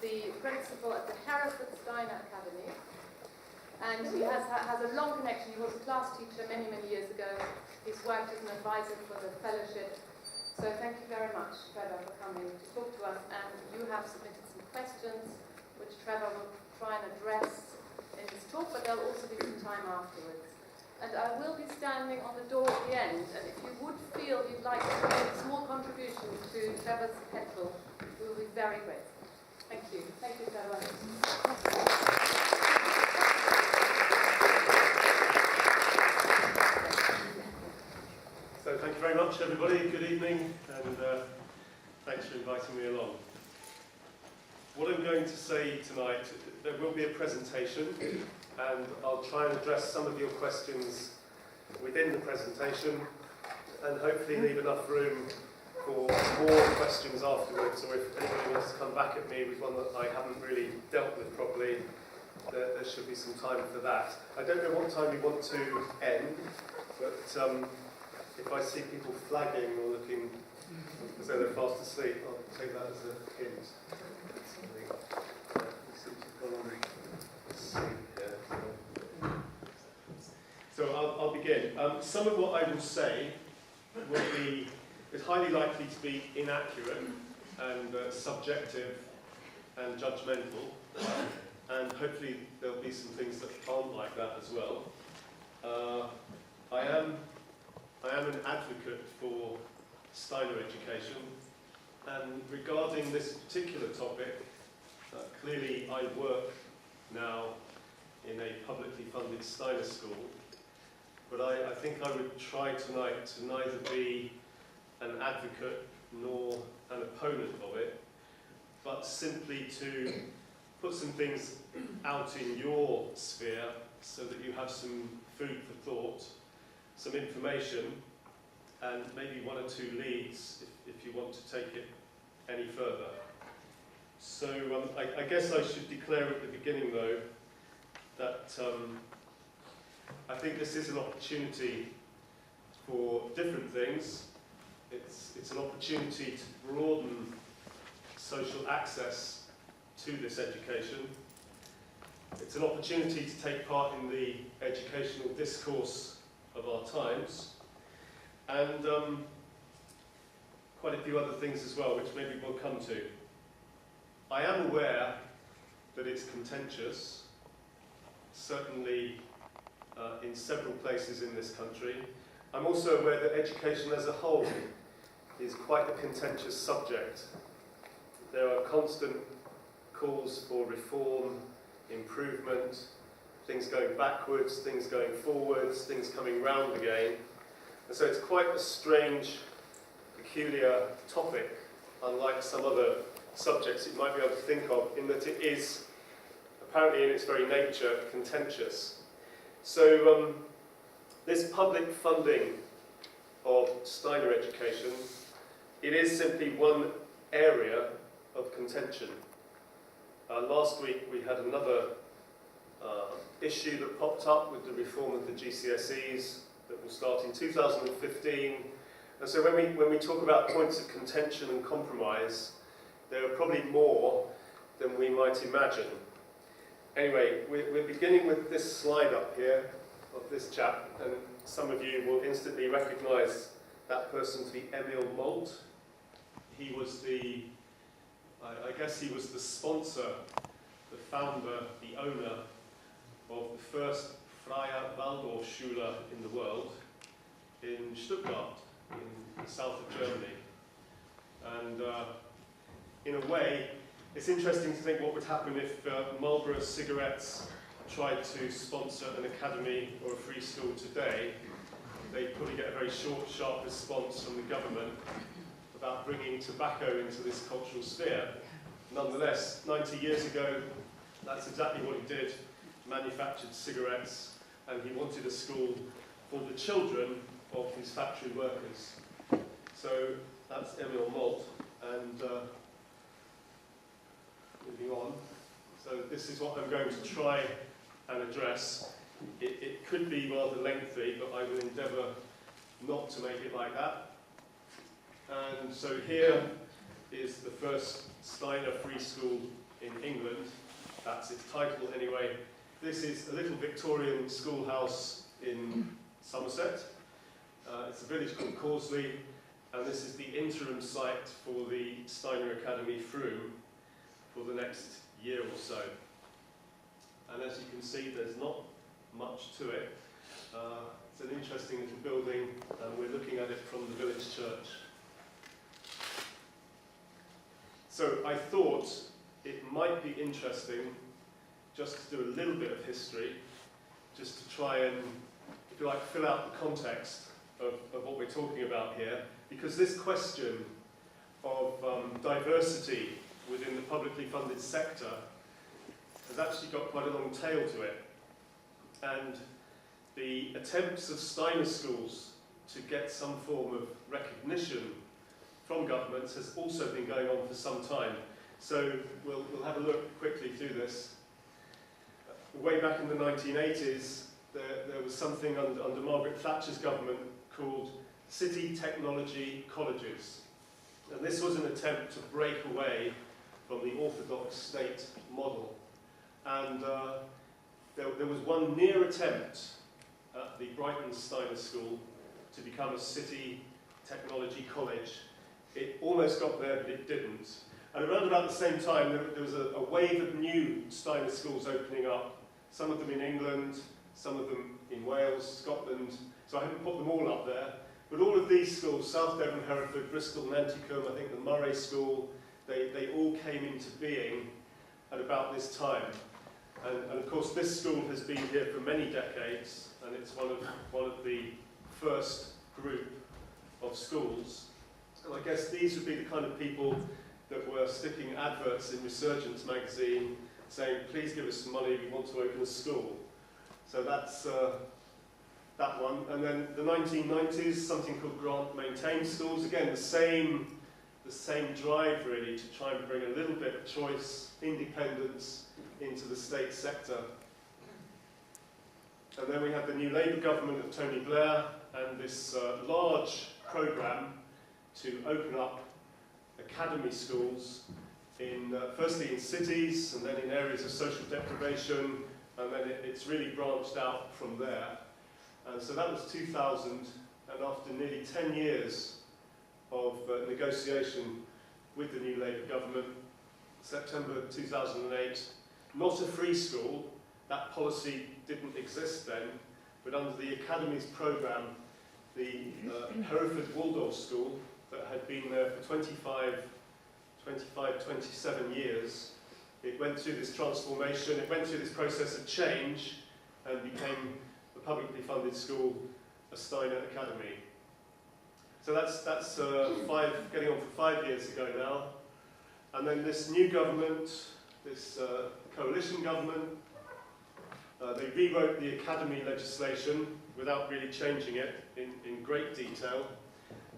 the principal at the Hereford Steiner Academy. And he has a long connection. He was a class teacher many, many years ago. He's worked as an advisor for the fellowship. So thank you very much, Trevor, for coming to talk to us. And you have submitted some questions, which Trevor will try and address in his talk, but there'll also be some time afterwards. And I will be standing on the door at the end, and if you would feel you'd like to make a small contribution to Trevor's petrol, we will be very grateful. Thank you. Thank you, Trevor. So thank you very much, everybody. Good evening, and thanks for inviting me along. What I'm going to say tonight, there will be a presentation, and I'll try and address some of your questions within the presentation, and hopefully leave enough room for more questions afterwards, or if anybody wants to come back at me with one that I haven't really dealt with properly, there should be some time for that. I don't know what time you want to end, but if I see people flagging or looking as though they're fast asleep, I'll take that as a hint. So I'll begin. Some of what I will say is highly likely to be inaccurate and subjective and judgmental, and hopefully there'll be some things that aren't like that as well. I am an advocate for Steiner education, and regarding this particular topic, clearly I work now in a publicly funded Steiner school, but I think I would try tonight to neither be an advocate nor an opponent of it, but simply to put some things out in your sphere so that you have some food for thought, some information, and maybe one or two leads if you want to take it any further. So I guess I should declare at the beginning, though, that I think this is an opportunity for different things. It's an opportunity to broaden social access to this education. It's an opportunity to take part in the educational discourse of our times, and quite a few other things as well, which maybe we'll come to. I am aware that it's contentious, certainly in several places in this country. I'm also aware that education as a whole is quite a contentious subject. There are constant calls for reform, improvement, things going backwards, things going forwards, things coming round again. And so it's quite a strange, peculiar topic, unlike some other subjects you might be able to think of, in that it is, apparently in its very nature, contentious. So this public funding of Steiner education, it is simply one area of contention. Last week we had another issue that popped up with the reform of the GCSEs that will start in 2015. And so when we talk about points of contention and compromise, there are probably more than we might imagine. Anyway, we're beginning with this slide up here of this chap, and some of you will instantly recognise that person to be Emil Molt. He was I guess he was the sponsor, the founder, the owner of the first Freie Waldorfschule in the world, in Stuttgart, in the south of Germany. And in a way, it's interesting to think what would happen if Marlboro cigarettes tried to sponsor an academy or a free school today. They'd probably get a very short, sharp response from the government about bringing tobacco into this cultural sphere. Nonetheless, 90 years ago, that's exactly what he did, manufactured cigarettes, and he wanted a school for the children of his factory workers. So that's Emil Molt, and moving on. So this is what I'm going to try and address. It could be rather lengthy, but I will endeavour not to make it like that. And so here is the first Steiner free school in England. That's its title anyway. This is a little Victorian schoolhouse in Somerset. It's a village called Causley, and this is the interim site for the Steiner Academy, Frome, for the next year or so. And as you can see, there's not much to it. It's an interesting little building, and we're looking at it from the village church. So I thought it might be interesting just to do a little bit of history, just to try and, if you like, fill out the context of what we're talking about here, because this question of diversity within the publicly funded sector has actually got quite a long tail to it. And the attempts of Steiner schools to get some form of recognition from governments has also been going on for some time. So we'll have a look quickly through this. Way back in the 1980s, there was something under Margaret Thatcher's government called City Technology Colleges. And this was an attempt to break away from the orthodox state model. And there was one near attempt at the Brighton Steiner School to become a city technology college. It almost got there, but it didn't. And around about the same time, there was a wave of new Steiner schools opening up, some of them in England, some of them in Wales, Scotland, so I haven't put them all up there. But all of these schools, South Devon, Hereford, Bristol, Nanticum, I think the Murray School, they all came into being at about this time. And of course, this school has been here for many decades, and it's one of the first group of schools. And I guess these would be the kind of people that were sticking adverts in Resurgence magazine saying, please give us some money, we want to open a school. So that's that one. And then the 1990s, something called Grant Maintained Schools. Again, the same drive really to try and bring a little bit of choice, independence into the state sector. And then we had the new Labour government of Tony Blair and this large programme to open up academy schools in firstly in cities and then in areas of social deprivation, and then it's really branched out from there. And so that was 2000, and after nearly 10 years of negotiation with the new Labour government, September 2008, not a free school, that policy didn't exist then, but under the Academies programme, the Hereford Waldorf School, that had been there for 27 years, it went through this transformation, it went through this process of change and became a publicly funded school, a Steiner Academy. So that's getting on for 5 years ago now. And then this new government, this coalition government, they rewrote the academy legislation without really changing it in great detail.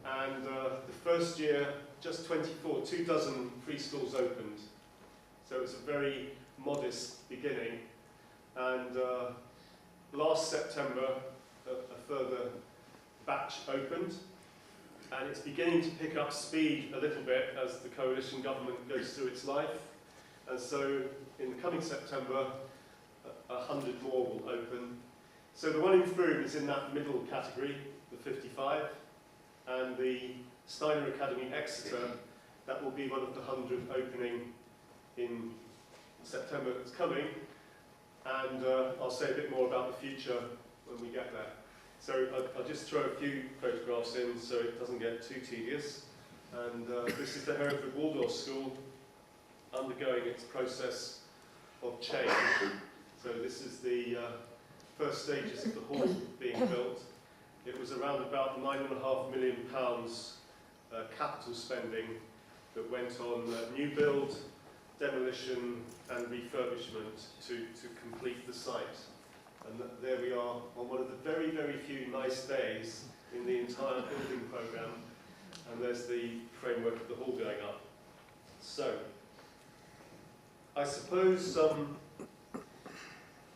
And the first year, just 24, 24 free schools opened. So it's a very modest beginning. And last September, a further batch opened. And it's beginning to pick up speed a little bit as the coalition government goes through its life. And so in the coming September, 100 more will open. So the one in Frome is in that middle category, the 55. And the Steiner Academy Exeter, that will be one of the 100 opening in September that's coming. And I'll say a bit more about the future when we get there. So I'll just throw a few photographs in so it doesn't get too tedious. And this is the Hereford Waldorf School undergoing its process of change. So this is the first stages of the hall being built. It was around about £9.5 million capital spending that went on new build, demolition and refurbishment to complete the site. And there we are on one of the very, very few nice days in the entire building programme. And there's the framework of the hall going up. So, I suppose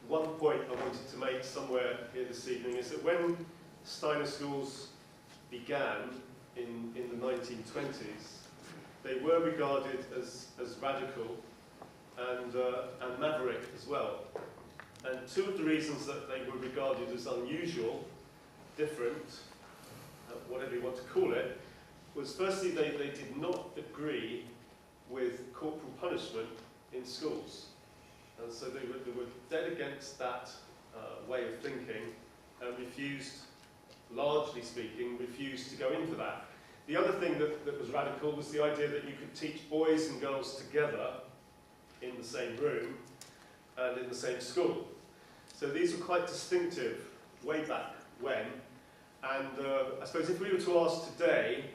one point I wanted to make somewhere here this evening is that when Steiner schools began in the 1920s, they were regarded as radical, and maverick as well. And two of the reasons that they were regarded as unusual, different, whatever you want to call it, was firstly they did not agree with corporal punishment in schools. And so they were dead against that way of thinking and refused, largely speaking, refused to go in for that. The other thing that was radical was the idea that you could teach boys and girls together in the same room and in the same school. So these were quite distinctive way back when. And I suppose if we were to ask today,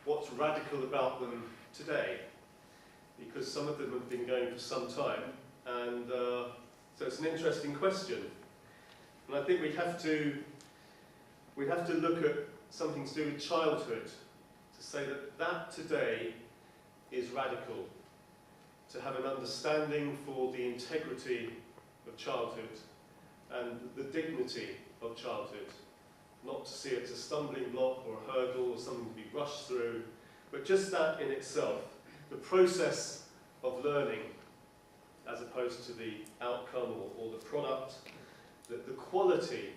what's radical about them today? Because some of them have been going for some time, and so it's an interesting question. And I think we have to look at something to do with childhood, to say that today is radical, to have an understanding for the integrity of childhood and the dignity of childhood, not to see it as a stumbling block or a hurdle or something to be rushed through, but just that in itself, the process of learning as opposed to the outcome or the product, the quality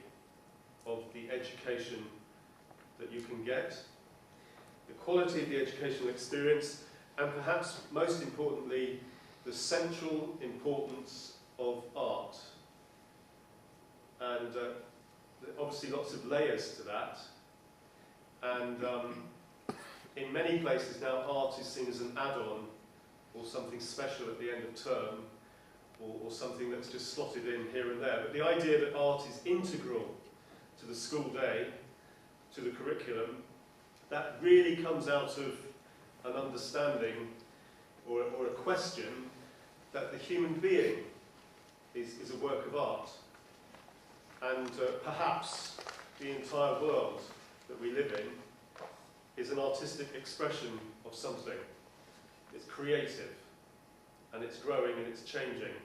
of the education that you can get, the quality of the educational experience, and perhaps most importantly, the central importance of art. And obviously lots of layers to that. And in many places now, art is seen as an add-on or something special at the end of term, or something that's just slotted in here and there. But the idea that art is integral to the school day, to the curriculum, that really comes out of an understanding or a question that the human being is a work of art. And perhaps the entire world that we live in is an artistic expression of something. It's creative, and it's growing and it's changing.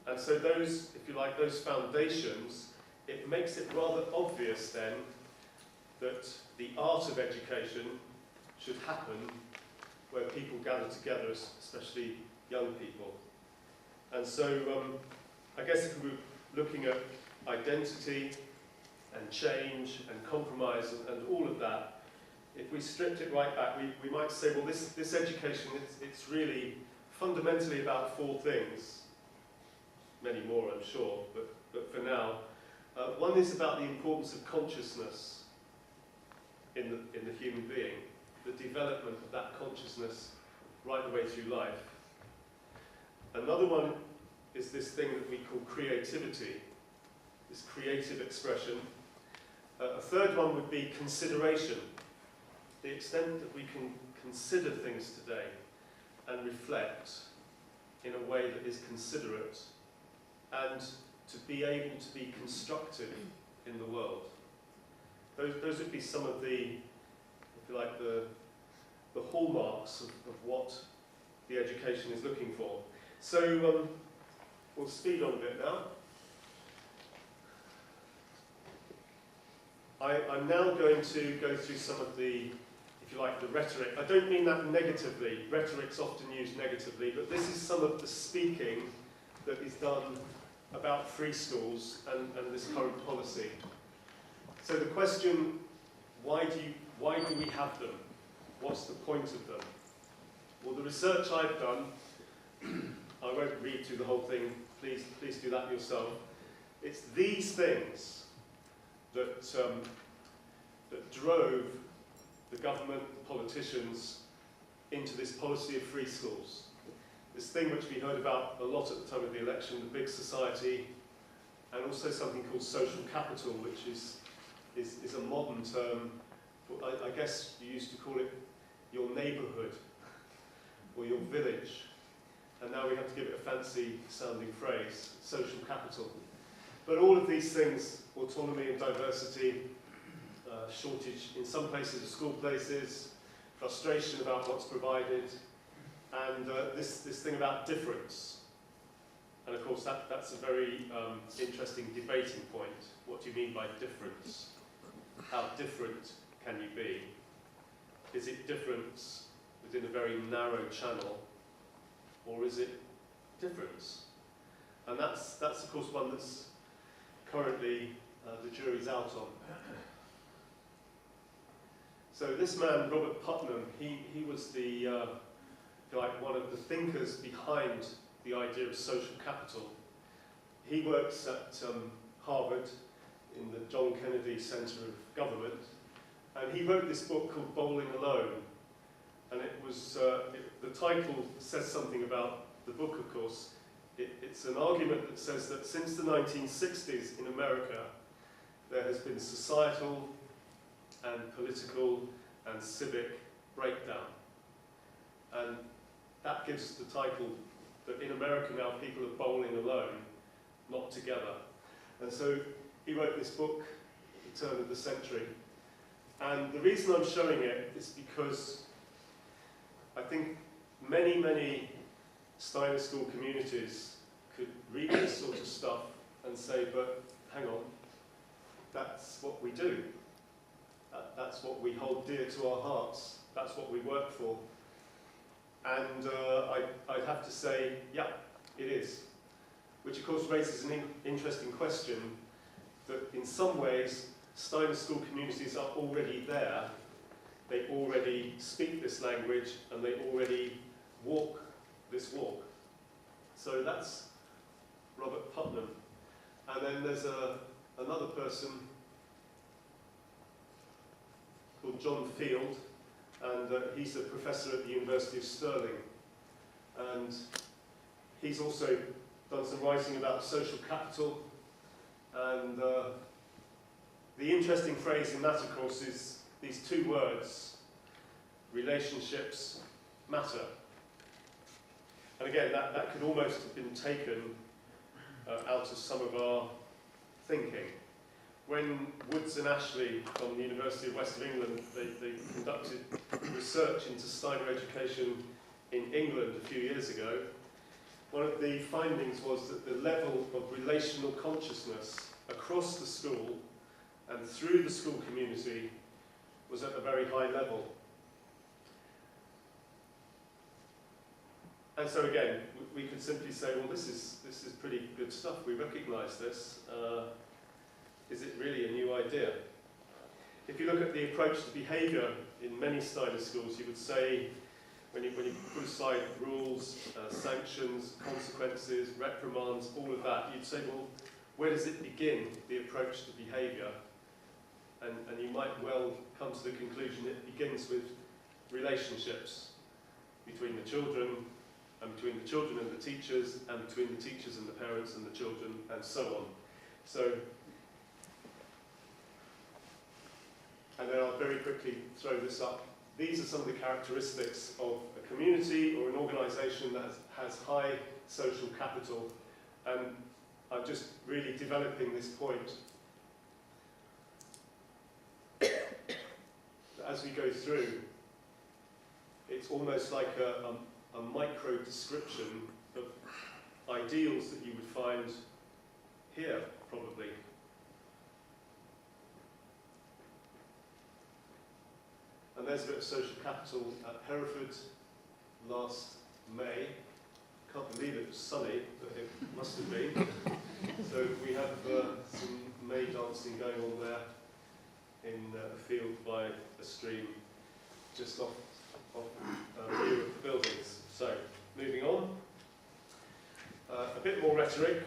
And so those, if you like, those foundations, it makes it rather obvious then that the art of education should happen where people gather together, especially young people. And so I guess if we were looking at identity and change and compromise and all of that, if we stripped it right back, we might say, well, this education, it's really fundamentally about four things. Many more, I'm sure, but for now. One is about the importance of consciousness in the human being, the development of that consciousness right the way through life. Another one is this thing that we call creativity, this creative expression. A third one would be consideration, the extent that we can consider things today and reflect in a way that is considerate and to be able to be constructive in the world. Those would be some of the, if you like, the hallmarks of what the education is looking for. So we'll speed on a bit now. I'm now going to go through some of the, if you like, the rhetoric. I don't mean that negatively. Rhetoric's often used negatively, but this is some of the speaking that is done about free schools and this current policy. So the question, why do we have them? What's the point of them? Well, the research I've done, I won't read through the whole thing, please do that yourself. It's these things that drove the government, the politicians, into this policy of free schools. This thing which we heard about a lot at the time of the election, the big society, and also something called social capital, which is a modern term. For, I guess you used to call it your neighbourhood or your village, and now we have to give it a fancy sounding phrase, social capital. But all of these things, autonomy and diversity, shortage in some places of school places, frustration about what's provided, and this thing about difference. And of course that's a very interesting debating point. What do you mean by difference? How different can you be? Is it difference within a very narrow channel, or is it difference. And that's of course one that's currently the jury's out on. So this man, Robert Putnam, he was the one of the thinkers behind the idea of social capital. He works at Harvard in the John Kennedy Center of Government, and he wrote this book called Bowling Alone. And it was the title says something about the book, of course. It's an argument that says that since the 1960s in America, there has been societal and political and civic breakdown. And that gives the title that in America now people are bowling alone, not together. And so he wrote this book, The Turn of the Century. And the reason I'm showing it is because I think many Steiner School communities could read this sort of stuff and say, but hang on, that's what we do. That's what we hold dear to our hearts. That's what we work for. And I'd have to say, yeah, it is. Which of course raises an interesting question that in some ways Steiner School communities are already there. They already speak this language and they already walk this walk. So that's Robert Putnam. And then there's another person called John Field, and he's a professor at the University of Stirling. And he's also done some writing about social capital. And the interesting phrase in that, of course, is these two words, relationships matter. And again, that could almost have been taken out of some of our thinking. When Woods and Ashley from the University of West of England, they conducted research into Steiner education in England a few years ago, one of the findings was that the level of relational consciousness across the school and through the school community was at a very high level. And so again, we could simply say, well, this is pretty good stuff. We recognise this. Is it really a new idea? If you look at the approach to behaviour in many Steiner schools, you would say, when you put aside rules, sanctions, consequences, reprimands, all of that, you'd say, well, where does it begin, the approach to behaviour? And you might well come to the conclusion it begins with relationships between the children, and between the children and the teachers, and between the teachers and the parents and the children, and so on. So, and then I'll very quickly throw this up. These are some of the characteristics of a community or an organisation that has high social capital. And I'm just really developing this point. As we go through, it's almost like a micro description of ideals that you would find here, probably. And there's a bit of social capital at Hereford last May. Can't believe it was sunny, but it must have been. So we have some May dancing going on there in a field by a stream just off a view of the buildings. So, moving on. A bit more rhetoric.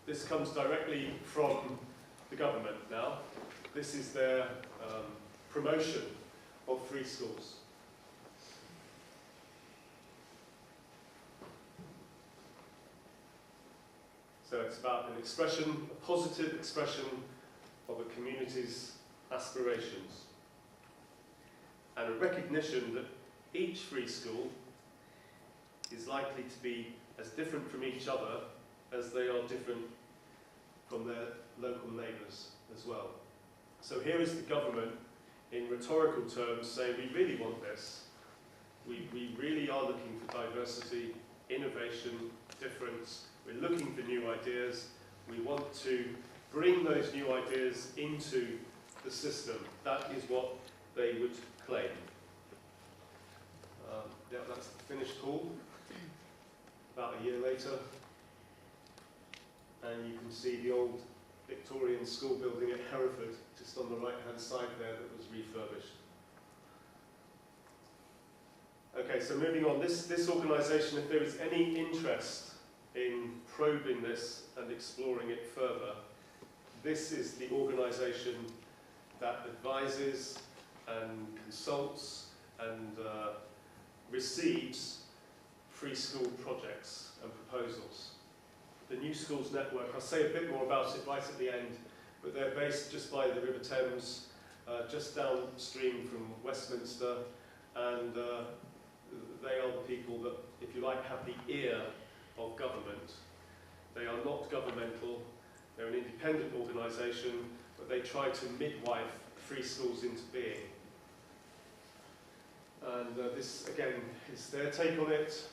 This comes directly from the government now. This is their promotion of free schools. So it's about an expression, a positive expression of a community's aspirations, and a recognition that each free school is likely to be as different from each other as they are different from their local neighbours as well. So here is the government in rhetorical terms saying we really want this. We really are looking for diversity, innovation, difference. We're looking for new ideas. We want to bring those new ideas into the system. That is what they would claim. Yeah, that's the finished call. About a year later. and you can see the old Victorian school building at Hereford, just on the right-hand side there, that was refurbished. Okay, so moving on, this organisation, if there is any interest in probing this and exploring it further, this is the organisation that advises and consults and receives free school projects and proposals. The New Schools Network, I'll say a bit more about it right at the end, but they're based just by the River Thames, just downstream from Westminster, and they are the people that, if you like, have the ear of government. They are not governmental, they're an independent organisation, but they try to midwife free schools into being. And this, again, is their take on it.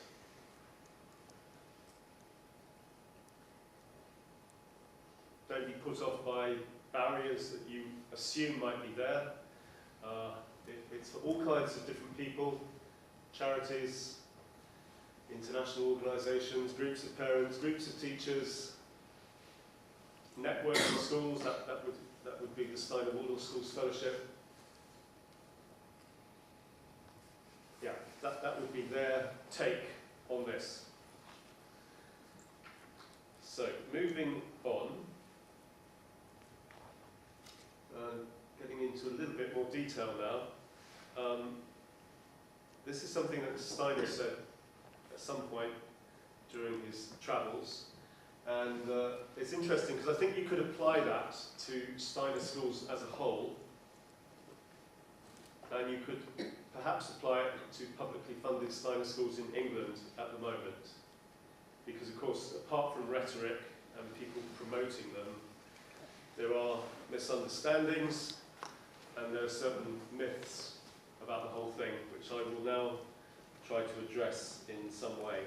Don't be put off by barriers that you assume might be there. It's for all kinds of different people, charities, international organisations, groups of parents, groups of teachers, networks of schools, that would be the Steiner Schools Fellowship. Yeah, that would be their take on this. So, moving on, getting into a little bit more detail now. This is something that Steiner said at some point during his travels, and it's interesting because I think you could apply that to Steiner schools as a whole, and you could perhaps apply it to publicly funded Steiner schools in England at the moment, because of course, apart from rhetoric and people promoting them, there are misunderstandings and there are certain myths about the whole thing, which I will now try to address in some way.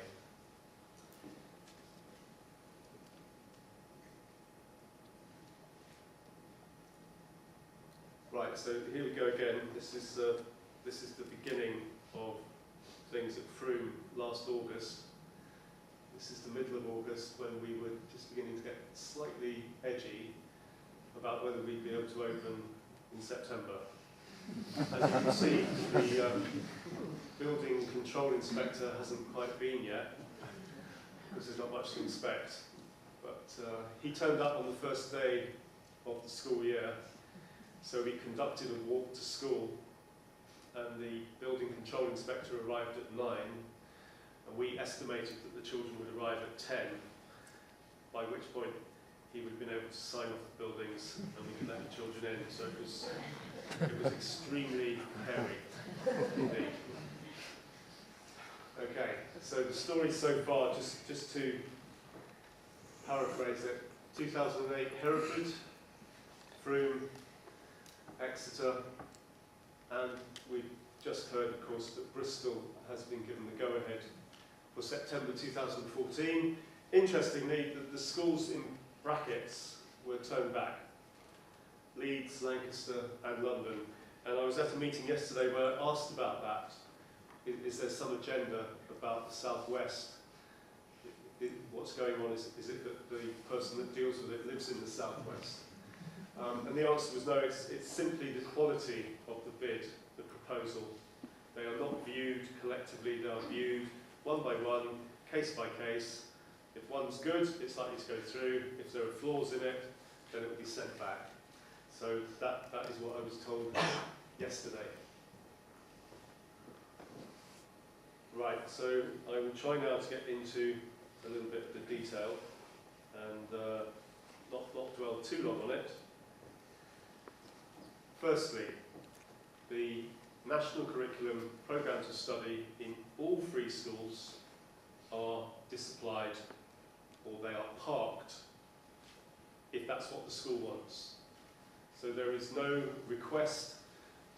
Right, so here we go again. This is the beginning of things at Frome last August. This is the middle of August when we were just beginning to get slightly edgy about whether we'd be able to open in September. As you can see, the building control inspector hasn't quite been yet, because there's not much to inspect. But he turned up on the first day of the school year, so we conducted a walk to school, and the building control inspector arrived at 9, and we estimated that the children would arrive at 10, by which point he would have been able to sign off the buildings and we could let the children in. So it was extremely hairy indeed. Okay, so the story so far, just to paraphrase it, 2008 Hereford, Frome, Exeter, and we've just heard, of course, that Bristol has been given the go-ahead for September 2014. Interestingly, the schools in brackets were turned back. Leeds, Lancaster and London. And I was at a meeting yesterday where I asked about that. Is there some agenda about the Southwest? What's going on? Is it that the person that deals with it lives in the Southwest? And the answer was no, it's simply the quality of the bid, the proposal. They are not viewed collectively, they are viewed one by one, case by case. If one's good, it's likely to go through. If there are flaws in it, then it will be sent back. So that is what I was told yesterday. Right, so I will try now to get into a little bit of the detail and not dwell too long on it. Firstly, the National Curriculum Programmes of Study in all free schools are disapplied, or they are parked, if that's what the school wants. So there is no request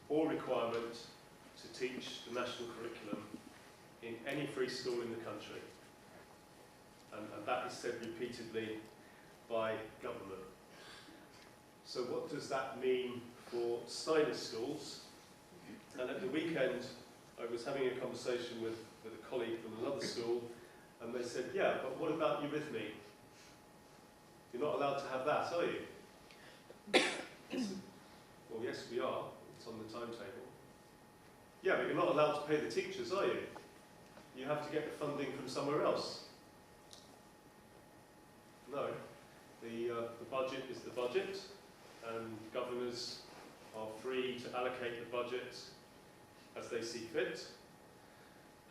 or requirement to teach the national curriculum in any free school in the country. And that is said repeatedly by government. So what does that mean for Steiner schools? And at the weekend, I was having a conversation with a colleague from another school, and they said, yeah, but what about eurythmy? You're not allowed to have that, are you? Well, yes, we are. It's on the timetable. Yeah, but you're not allowed to pay the teachers, are you? You have to get the funding from somewhere else. No. The budget is the budget, and governors are free to allocate the budget as they see fit.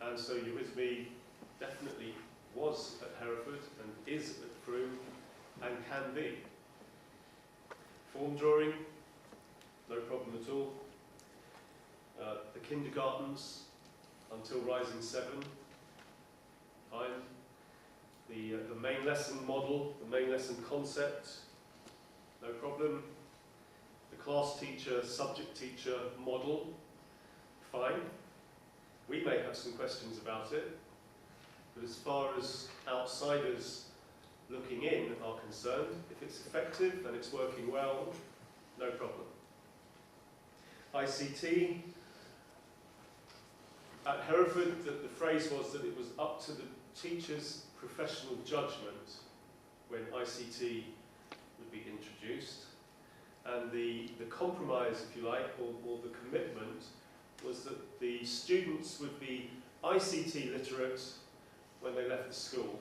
And so Eurythmy definitely was at Hereford and is at Frome and can be. Form drawing, no problem at all. The kindergartens until Rising 7, fine. The main lesson model, the main lesson concept, no problem. The class teacher, subject teacher model, fine. We may have some questions about it, but as far as outsiders looking in are concerned, if it's effective and it's working well, no problem. ICT, at Hereford, the phrase was that it was up to the teacher's professional judgment when ICT would be introduced. And the compromise, if you like, or the commitment, was that the students would be ICT literate when they left the school.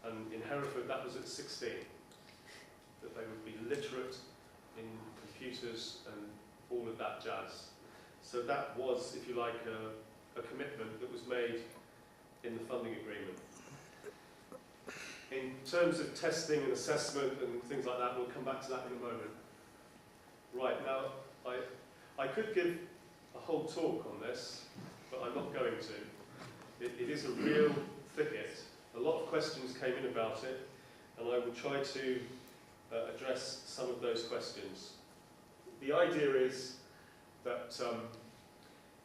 And in Hereford, that was at 16, that they would be literate in computers and all of that jazz. So that was, if you like, a commitment that was made in the funding agreement. In terms of testing and assessment and things like that, we'll come back to that in a moment. Right, now, I could give a whole talk on this, but I'm not going to. It is a real thicket. A lot of questions came in about it, and I will try to address some of those questions. The idea is that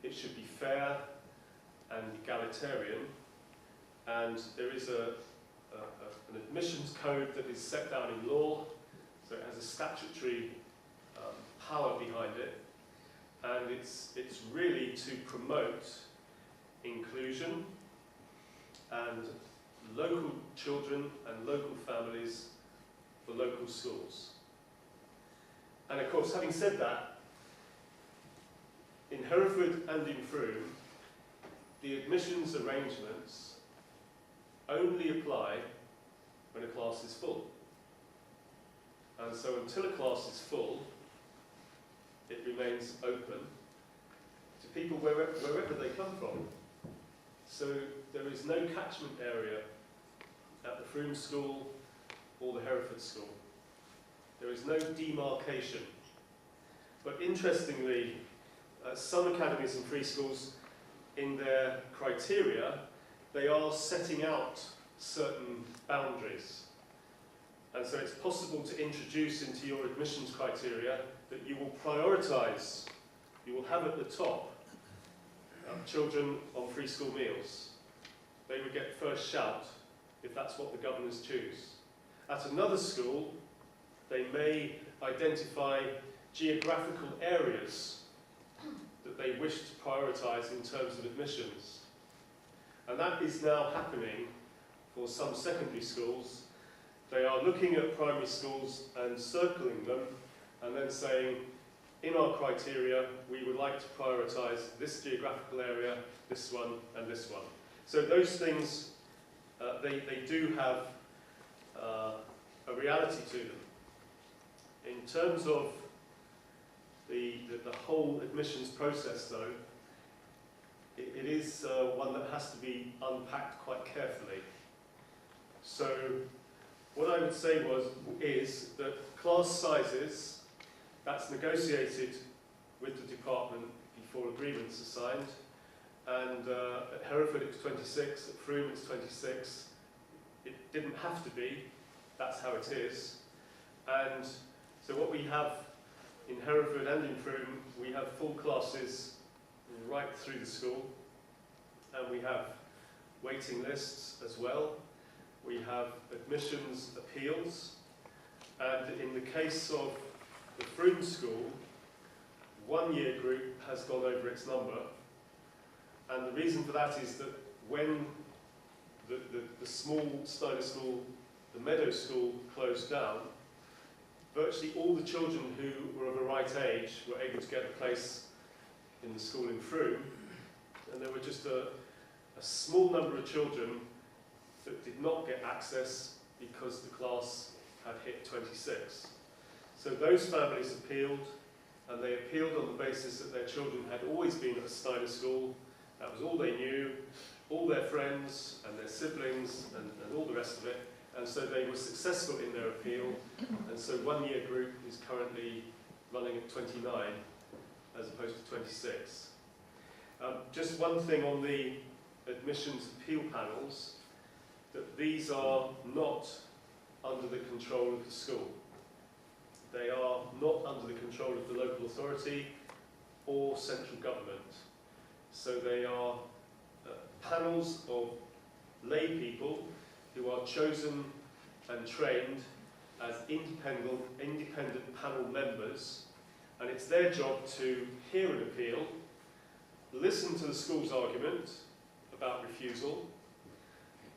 it should be fair and egalitarian, and there is an admissions code that is set down in law, so it has a statutory power behind it, and it's really to promote inclusion and local children and local families for local schools. And of course, having said that, in Hereford and in Frome, the admissions arrangements only apply when a class is full. And so until a class is full, it remains open to people wherever they come from. So there is no catchment area at the Frome School or the Hereford School. There is no demarcation. But interestingly, some academies and free schools, in their criteria, they are setting out certain boundaries. And so it's possible to introduce into your admissions criteria that you will prioritise, you will have at the top children on free school meals. They would get first shout if that's what the governors choose. At another school, they may identify geographical areas that they wish to prioritise in terms of admissions. And that is now happening for some secondary schools. They are looking at primary schools and circling them and then saying, in our criteria, we would like to prioritise this geographical area, this one, and this one. So those things, they do have a reality to them. In terms of the whole admissions process, though, it is one that has to be unpacked quite carefully. So what I would say is that class sizes, that's negotiated with the department before agreements are signed. And at Hereford it's 26, at Frome it's 26. It didn't have to be, that's how it is. And so what we have in Hereford and in Frome, we have full classes right through the school. And we have waiting lists as well. We have admissions appeals. And in the case of the Frome school, one year group has gone over its number. And the reason for that is that when the small Steiner school the Meadow School closed down, virtually all the children who were of the right age were able to get a place in the school in Frome, and there were just a small number of children that did not get access because the class had hit 26. So those families appealed, and they appealed on the basis that their children had always been at a Steiner school. That was all they knew, all their friends and their siblings and all the rest of it. And so they were successful in their appeal, and so one-year group is currently running at 29 as opposed to 26. Just one thing on the admissions appeal panels, that these are not under the control of the school. They are not under the control of the local authority or central government. So they are panels of lay people who are chosen and trained as independent panel members, and it's their job to hear an appeal, listen to the school's argument about refusal,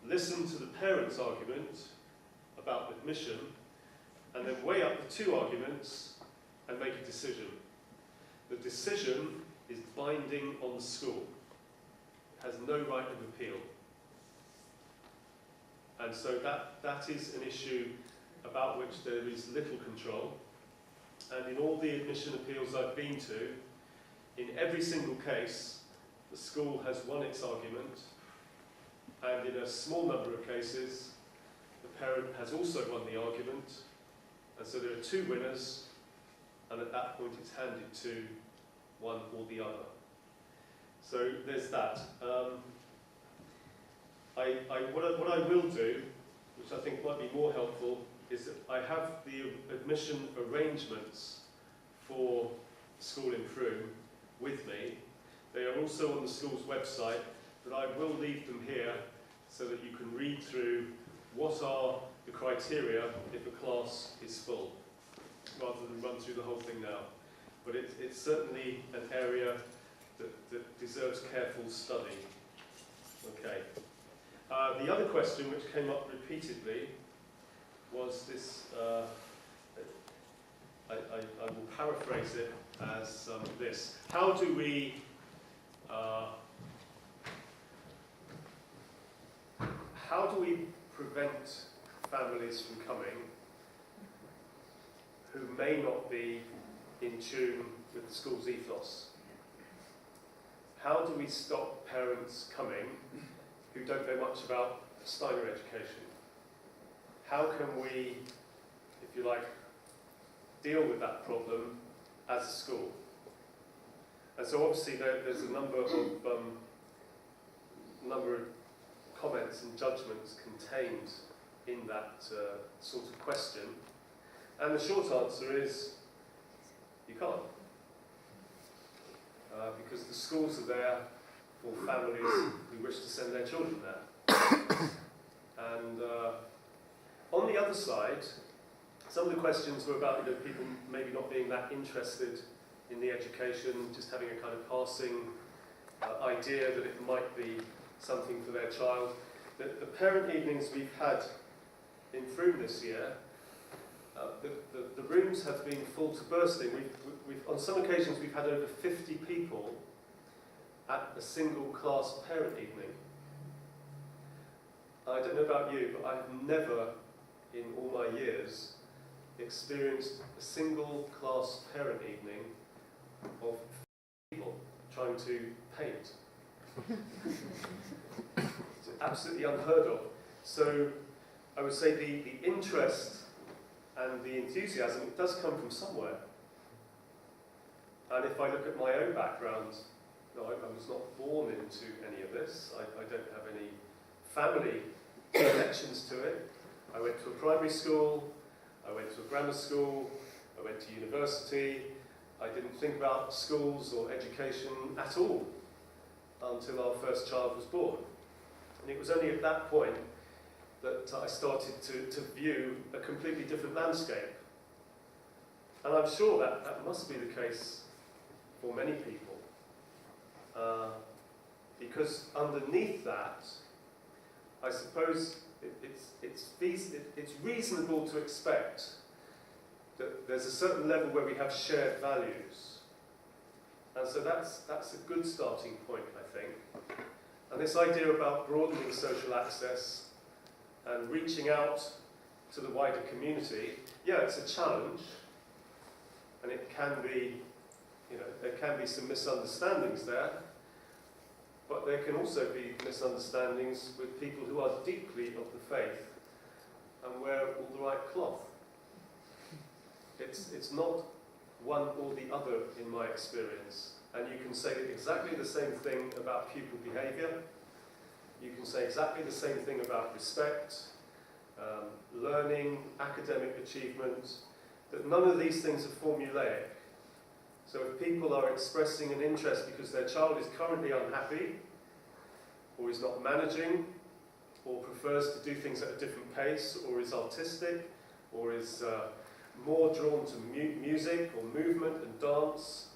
listen to the parents' argument about admission, and then weigh up the two arguments and make a decision. The decision is binding on the school. It has no right of appeal. And so that is an issue about which there is little control. And in all the admission appeals I've been to, in every single case, the school has won its argument, and in a small number of cases, the parent has also won the argument, and so there are two winners, and at that point it's handed to one or the other. So there's that. What I will do, which I think might be more helpful, is that I have the admission arrangements for the school in Frome with me. They are also on the school's website, but I will leave them here so that you can read through what are the criteria if a class is full, rather than run through the whole thing now. But it's certainly an area that deserves careful study. Okay. The other question which came up repeatedly was this, I will paraphrase it as this. How do we prevent families from coming who may not be in tune with the school's ethos? How do we stop parents coming who don't know much about Steiner education? How can we, if you like, deal with that problem as a school? And so obviously there's a number of comments and judgments contained in that sort of question. And the short answer is, you can't. Because the schools are there for families who wish to send their children there. And on the other side, some of the questions were about people maybe not being that interested in the education, just having a kind of passing idea that it might be something for their child. The parent evenings we've had in Frome this year, the rooms have been full to bursting. We've on some occasions we've had over 50 people at a single class parent evening. I don't know about you, but I've never in all my years experienced a single class parent evening of people trying to paint. It's absolutely unheard of. So I would say the interest and the enthusiasm, it does come from somewhere. And if I look at my own background, no, I was not born into any of this. I don't have any family connections to it. I went to a primary school, I went to a grammar school, I went to university. I didn't think about schools or education at all until our first child was born. And it was only at that point that I started to view a completely different landscape. And I'm sure that must be the case for many people. Because underneath that, I suppose it's reasonable to expect that there's a certain level where we have shared values. And so that's a good starting point, I think. And this idea about broadening social access and reaching out to the wider community, yeah, it's a challenge, and it can be, there can be some misunderstandings there, but there can also be misunderstandings with people who are deeply of the faith and wear all the right cloth. It's not one or the other in my experience. And you can say exactly the same thing about pupil behaviour. You can say exactly the same thing about respect, learning, academic achievement, that none of these things are formulaic. So if people are expressing an interest because their child is currently unhappy, or is not managing, or prefers to do things at a different pace, or is autistic, or is more drawn to music or movement and dance,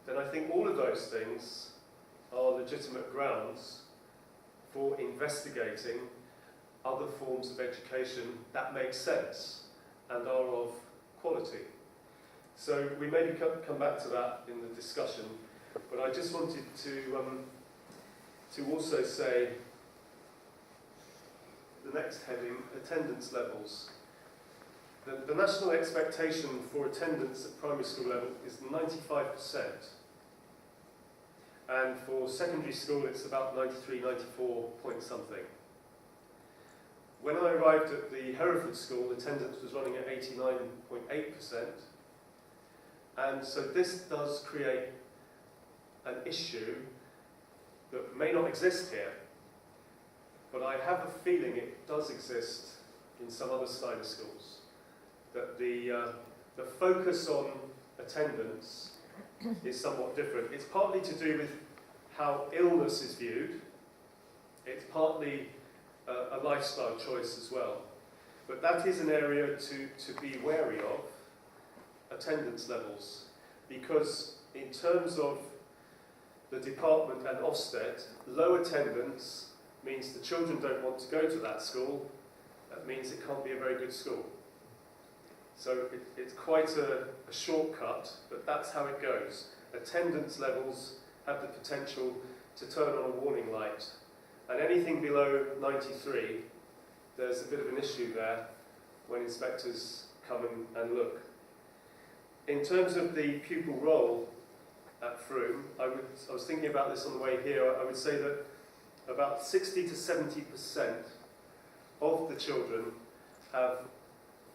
then I think all of those things are legitimate grounds for investigating other forms of education that make sense and are of quality. So we maybe come back to that in the discussion, but I just wanted to also say the next heading, attendance levels. The national expectation for attendance at primary school level is 95%. And for secondary school, it's about 93, 94 point something. When I arrived at the Hereford school, attendance was running at 89.8%. And so this does create an issue that may not exist here, but I have a feeling it does exist in some other Steiner schools. That the focus on attendance is somewhat different. It's partly to do with how illness is viewed. It's partly a lifestyle choice as well. But that is an area to be wary of, attendance levels, because in terms of the department and Ofsted, low attendance means the children don't want to go to that school. That means it can't be a very good school. So it's quite a shortcut, but that's how it goes. Attendance levels have the potential to turn on a warning light. And anything below 93, there's a bit of an issue there when inspectors come and look. In terms of the pupil role at Frome, I was thinking about this on the way here. I would say that about 60 to 70% of the children have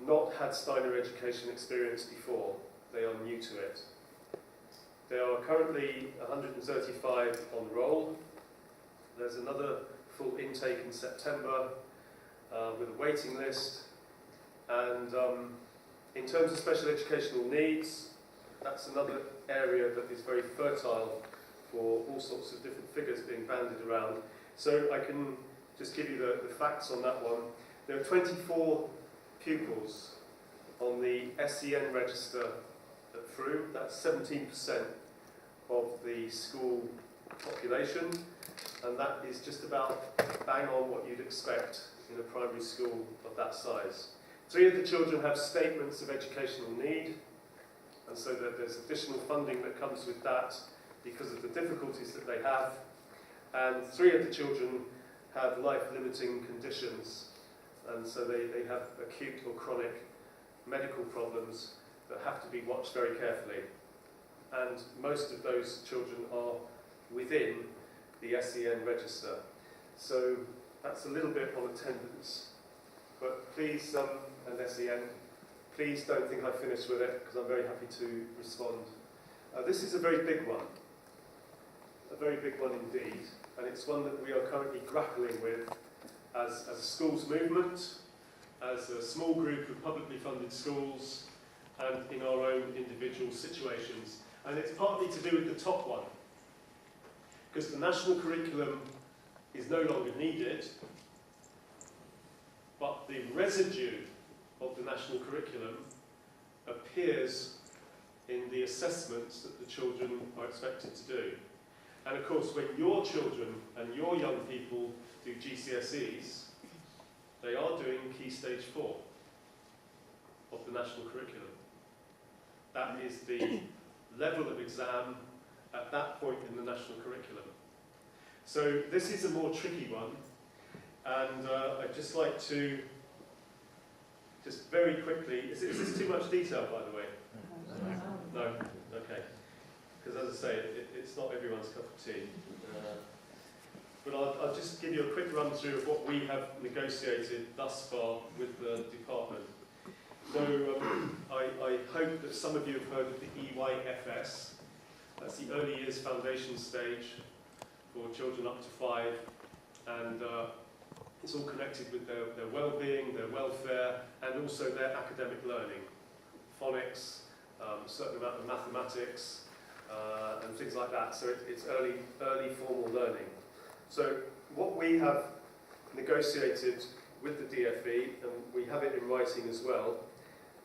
not had Steiner education experience before. They are new to it. There are currently 135 on roll. There's another full intake in September with a waiting list. And in terms of special educational needs, that's another area that is very fertile for all sorts of different figures being bandied around. So I can just give you the facts on that one. There are 24 pupils on the SEN register at Frome. That's 17% of the school population, and that is just about bang on what you'd expect in a primary school of that size. 3 of the children have statements of educational need, and so there's additional funding that comes with that because of the difficulties that they have. And 3 of the children have life-limiting conditions, and so they have acute or chronic medical problems that have to be watched very carefully. And most of those children are within the SEN register. So that's a little bit on attendance. But please, and SEN, please don't think I've finished with it, because I'm very happy to respond. This is a very big one. A very big one indeed. And it's one that we are currently grappling with as a schools movement, as a small group of publicly funded schools, and in our own individual situations. And it's partly to do with the top one, because the national curriculum is no longer needed, but the residue of the national curriculum appears in the assessments that the children are expected to do. And of course, when your children and your young people do GCSEs, they are doing Key Stage 4. of the national curriculum. That is the level of exam at that point in the national curriculum. So this is a more tricky one, and I'd just like to, just very quickly, is this too much detail, by the way? No? Okay. Because as I say, it's not everyone's cup of tea. But I'll just give you a quick run through of what we have negotiated thus far with the department. So I hope that some of you have heard of the EYFS. That's the Early Years Foundation stage for children up to 5. And it's all connected with their well-being, their welfare, and also their academic learning. Phonics, a certain amount of mathematics, and things like that. So it's early formal learning. So what we have negotiated with the DFE, and we have it in writing as well,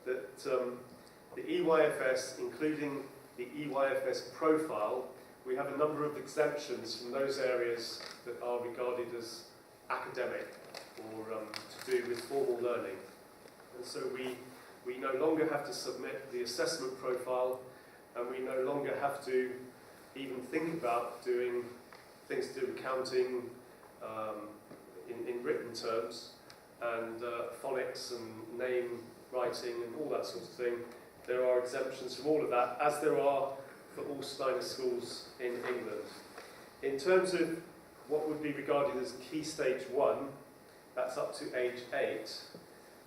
that the EYFS, including the EYFS profile, we have a number of exemptions from those areas that are regarded as academic or to do with formal learning. And so we no longer have to submit the assessment profile, and we no longer have to even think about doing things to do with counting in written terms, and phonics and name writing and all that sort of thing. There are exemptions from all of that, as there are for all Steiner schools in England. In terms of what would be regarded as Key Stage 1, that's up to age 8,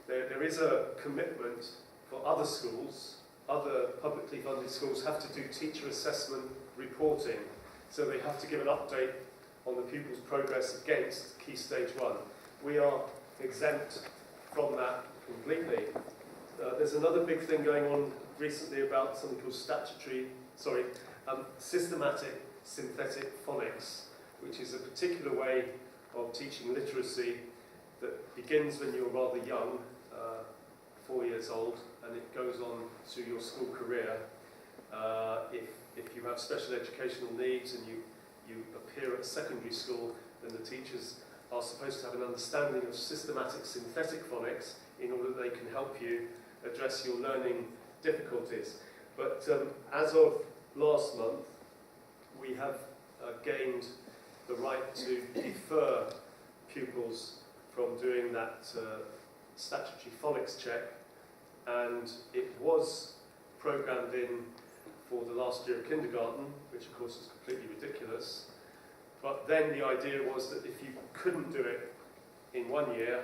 there is a commitment for other schools, other publicly funded schools have to do teacher assessment reporting. So they have to give an update on the pupil's progress against Key Stage 1. We are exempt from that completely. There's another big thing going on recently about something called systematic synthetic phonics, which is a particular way of teaching literacy that begins when you're rather young, 4 years old, and it goes on to your school career. If you have special educational needs and you appear at secondary school, then the teachers are supposed to have an understanding of systematic synthetic phonics in order that they can help you address your learning difficulties. But as of last month, we have gained the right to defer pupils from doing that statutory phonics check, and it was programmed in for the last year of kindergarten, which of course is completely ridiculous. But then the idea was that if you couldn't do it in 1 year,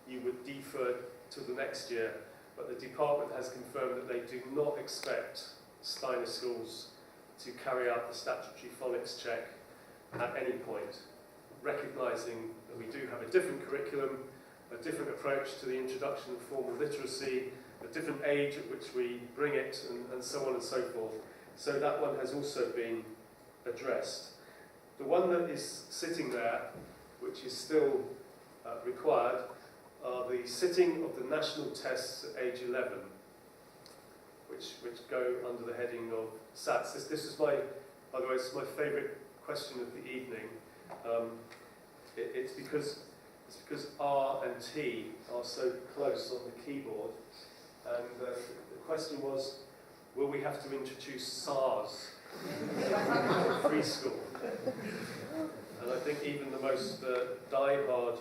you would defer to the next year. But the department has confirmed that they do not expect Steiner schools to carry out the statutory phonics check at any point, recognising that we do have a different curriculum, a different approach to the introduction of formal literacy, a different age at which we bring it, and so on and so forth. So that one has also been addressed. The one that is sitting there, which is still required, are the sitting of the national tests at age 11, which go under the heading of SATs. This is by the way, this is my favourite question of the evening. It's because R and T are so close on the keyboard, and the question was, will we have to introduce SARS in free school? And I think even the most die-hard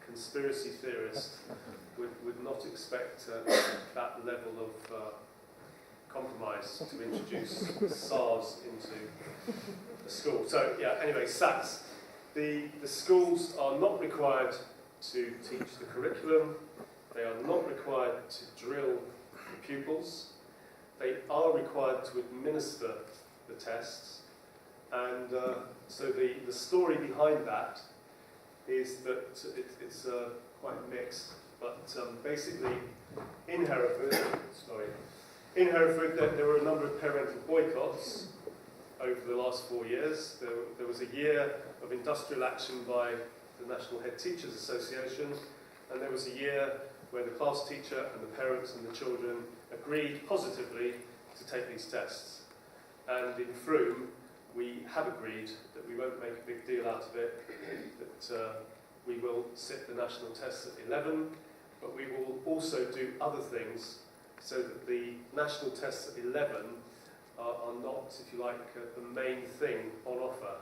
conspiracy theorist would not expect that level of compromise to introduce SARS into the school. So yeah, anyway, SATs. The schools are not required to teach the curriculum. They are not required to drill the pupils. They are required to administer the tests. And so the story behind that is that it's quite mixed. But basically, in Hereford, there were a number of parental boycotts over the last 4 years. There was a year of industrial action by the National Head Teachers Association, and there was a year where the class teacher and the parents and the children agreed positively to take these tests. And in Frome, we have agreed that we won't make a big deal out of it, that we will sit the national tests at 11, but we will also do other things so that the national tests at 11 are not, if you like, the main thing on offer,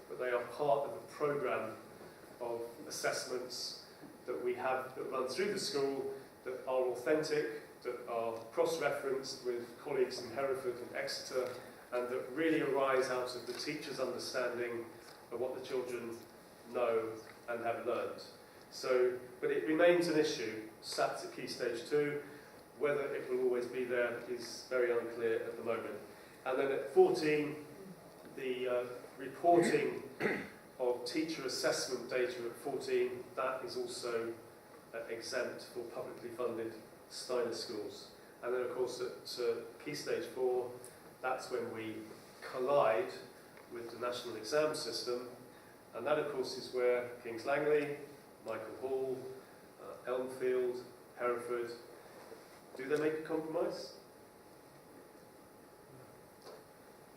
but they are part of a programme of assessments that we have that run through the school that are authentic, that are cross-referenced with colleagues in Hereford and Exeter, and that really arise out of the teacher's understanding of what the children know and have learned. So, but it remains an issue, SATs at Key Stage 2. Whether it will always be there is very unclear at the moment. And then at 14, the reporting of teacher assessment data at 14, that is also exempt for publicly funded Steiner schools. And then of course at Key Stage 4, that's when we collide with the national exam system, and that of course is where Kings Langley, Michael Hall, Elmfield, Hereford, do they make a compromise?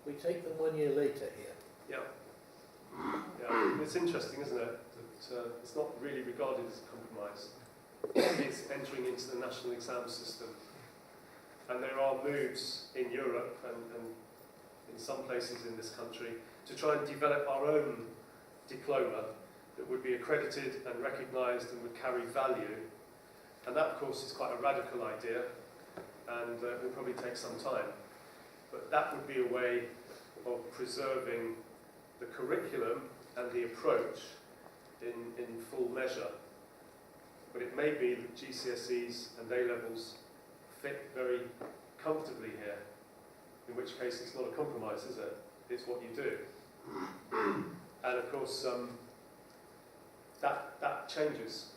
We take them 1 year later here. Yeah. Yeah, it's interesting, isn't it, that it's not really regarded as a compromise. It's entering into the national exam system. And there are moves in Europe and in some places in this country to try and develop our own diploma that would be accredited and recognised and would carry value. And that, of course, is quite a radical idea, and will probably take some time. But that would be a way of preserving the curriculum and the approach in full measure. But it may be that GCSEs and A-levels fit very comfortably here, in which case it's not a compromise, is it? It's what you do. And of course, that changes.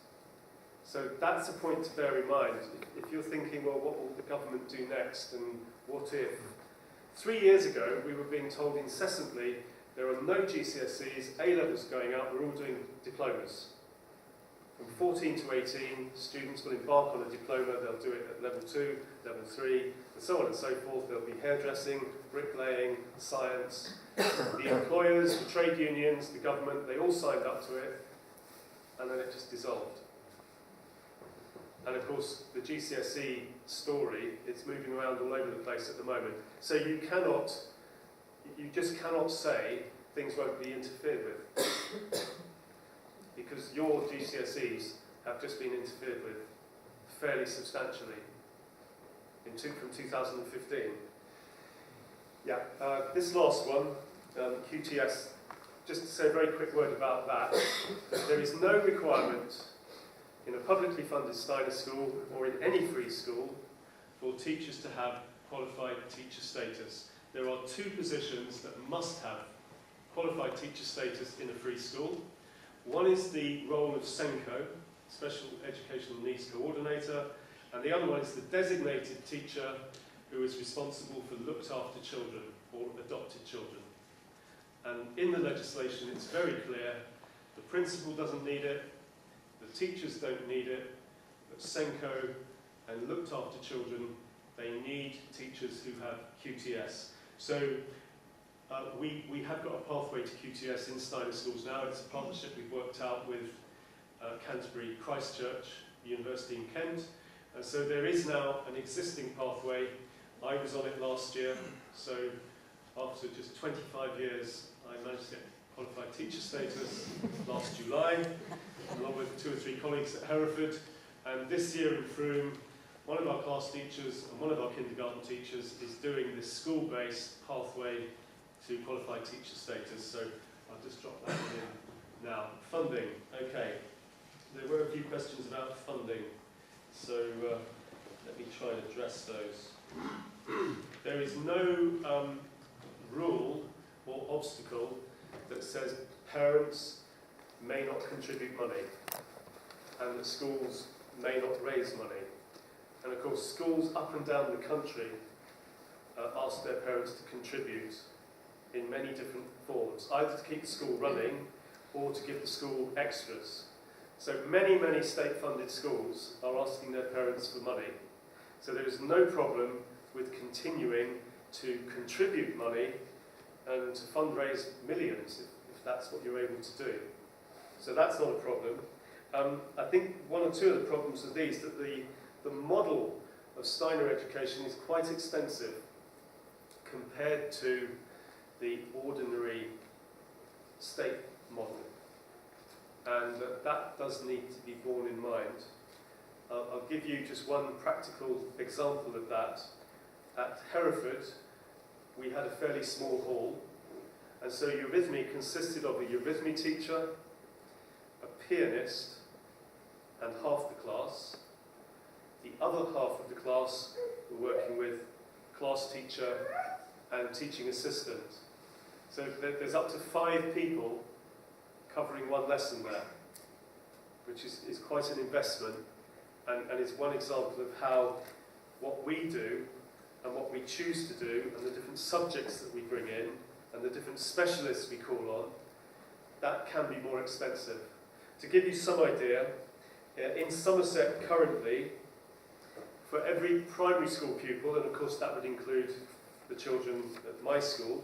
So that's a point to bear in mind. If you're thinking, well, what will the government do next, and what if? 3 years ago, we were being told incessantly, there are no GCSEs, A-levels going out, we're all doing diplomas. From 14 to 18, students will embark on a diploma, they'll do it at level 2, level 3, and so on and so forth. There'll be hairdressing, bricklaying, science. The employers, the trade unions, the government, they all signed up to it, and then it just dissolved. And of course, the GCSE story, it's moving around all over the place at the moment. So you just cannot say things won't be interfered with. Because your GCSEs have just been interfered with fairly substantially from 2015. Yeah, this last one, QTS, just to say a very quick word about that. There is no requirement in a publicly funded Steiner school or in any free school for teachers to have qualified teacher status. There are 2 positions that must have qualified teacher status in a free school. One is the role of SENCO, Special Educational Needs Coordinator, and the other one is the designated teacher who is responsible for looked after children or adopted children. And in the legislation it's very clear, the principal doesn't need it, the teachers don't need it, but SENCO and looked after children, they need teachers who have QTS. So we have got a pathway to QTS in Steiner schools now. It's a partnership we've worked out with Canterbury Christchurch University in Kent. And so there is now an existing pathway. I was on it last year, so after just 25 years, I managed to get qualified teacher status last July, along with 2 or 3 colleagues at Hereford. And this year in Frome, one of our class teachers and one of our kindergarten teachers is doing this school-based pathway to qualified teacher status. So I'll just drop that in now. Funding. Okay. There were a few questions about funding. So let me try and address those. There is no rule or obstacle that says parents may not contribute money and that schools may not raise money. And of course, schools up and down the country ask their parents to contribute in many different forms, either to keep the school running or to give the school extras. So many, many state-funded schools are asking their parents for money. So there is no problem with continuing to contribute money and to fundraise millions, if that's what you're able to do. So that's not a problem. I think 1 or 2 of the problems are these, that the model of Steiner education is quite expensive compared to the ordinary state model. And that does need to be borne in mind. I'll give you just one practical example of that. At Hereford, we had a fairly small hall, and so eurythmy consisted of a eurythmy teacher, a pianist, and half the class. The other half of the class were working with class teacher and teaching assistant. So there's up to 5 people covering one lesson there, which is quite an investment, and is one example of how what we do and what we choose to do and the different subjects that we bring in and the different specialists we call on, that can be more expensive. To give you some idea, in Somerset currently, for every primary school pupil, and of course that would include the children at my school,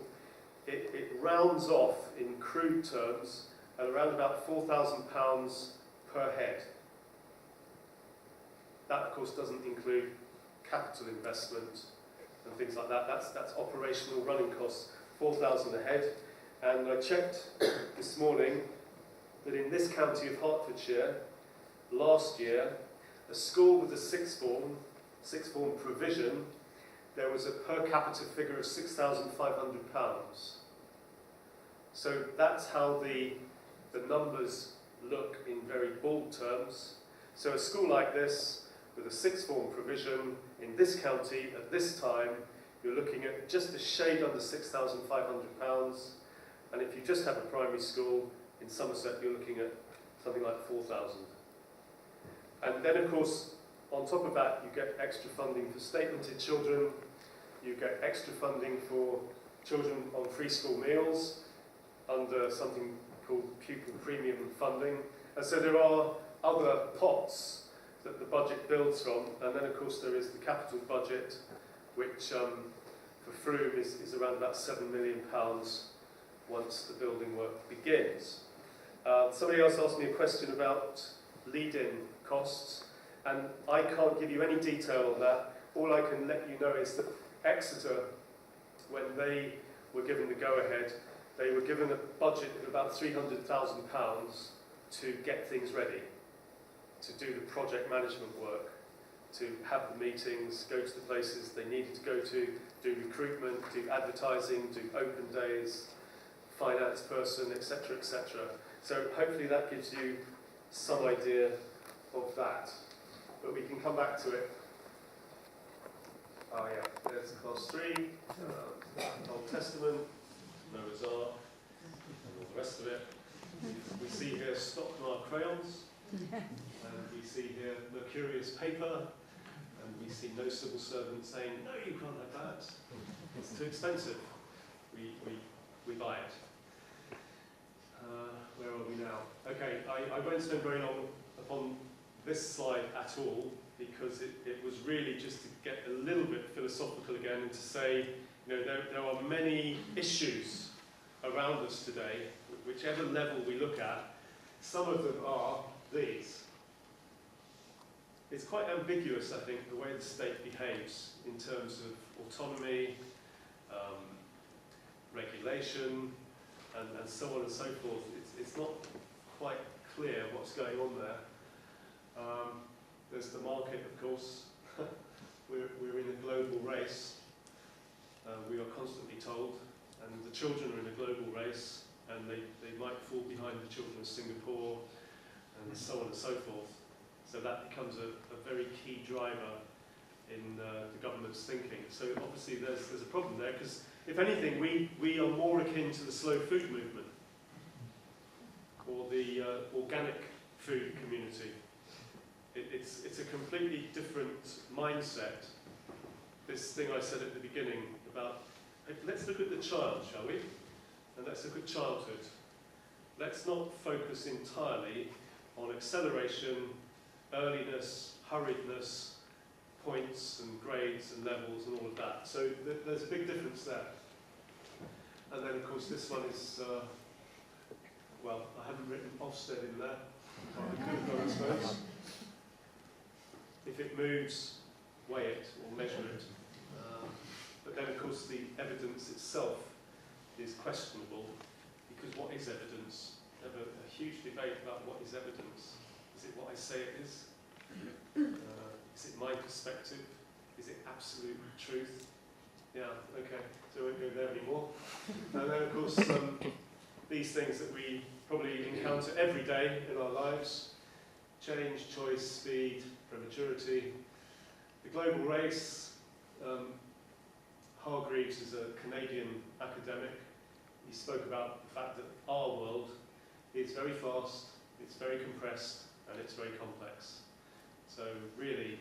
it rounds off in crude terms at around about £4,000 per head. That of course doesn't include capital investment and things like that. That's operational running costs, 4,000 a head. And I checked this morning that in this county of Hertfordshire, last year, a school with a sixth form provision, there was a per capita figure of £6,500. So that's how the numbers look in very bold terms. So a school like this, with a sixth form provision in this county at this time, you're looking at just a shade under £6,500. And if you just have a primary school in Somerset, you're looking at something like 4,000. And then, of course, on top of that, you get extra funding for state-limited children, you get extra funding for children on free school meals under something called pupil premium funding. And so there are other pots that the budget builds from, and then of course there is the capital budget, which for Frome is around about £7 million once the building work begins. Somebody else asked me a question about lead-in costs, and I can't give you any detail on that. All I can let you know is that Exeter, when they were given the go-ahead, they were given a budget of about £300,000 to get things ready, to do the project management work, to have the meetings, go to the places they needed to go to, do recruitment, do advertising, do open days, finance person, etc., etc. So hopefully that gives you some idea of that. But we can come back to it. Oh yeah, there's class 3, Old Testament, Noah's Ark, and all the rest of it. We see here Stockmar crayons, and we see here mercurius paper, and we see no civil servant saying, no, you can't have that. It's too expensive. We buy it. Where are we now? Okay, I won't spend very long upon this slide at all, because it was really just to get a little bit philosophical again and to say, you know, there are many issues around us today, whichever level we look at. Some of them are these. It's quite ambiguous, I think, the way the state behaves in terms of autonomy, regulation, and so on and so forth. It's not quite clear what's going on there. There's the market, of course. we're in a global race. We are constantly told, and the children are in a global race, and they might fall behind the children of Singapore, and so on and so forth. So that becomes a very key driver in the government's thinking. So obviously there's a problem there, because if anything, we are more akin to the slow food movement, or the organic food community. It's a completely different mindset. This thing I said at the beginning about, let's look at the child, shall we? And let's look at childhood. Let's not focus entirely on acceleration, earliness, hurriedness, points and grades and levels and all of that. So there's a big difference there. And then of course this one is, well, I haven't written Ofsted in there. I could have done, I suppose. If it moves weigh it or measure it. But then, of course, the evidence itself is questionable, because what is evidence? We have a huge debate about what is evidence. Is it what I say it is? Is it my perspective? Is it absolute truth? Yeah, okay, so I won't go there anymore. And then, of course, these things that we probably encounter every day in our lives: change, choice, speed, prematurity. The global race. Hargreaves is a Canadian academic. He spoke about the fact that our world is very fast, it's very compressed, and it's very complex. So really,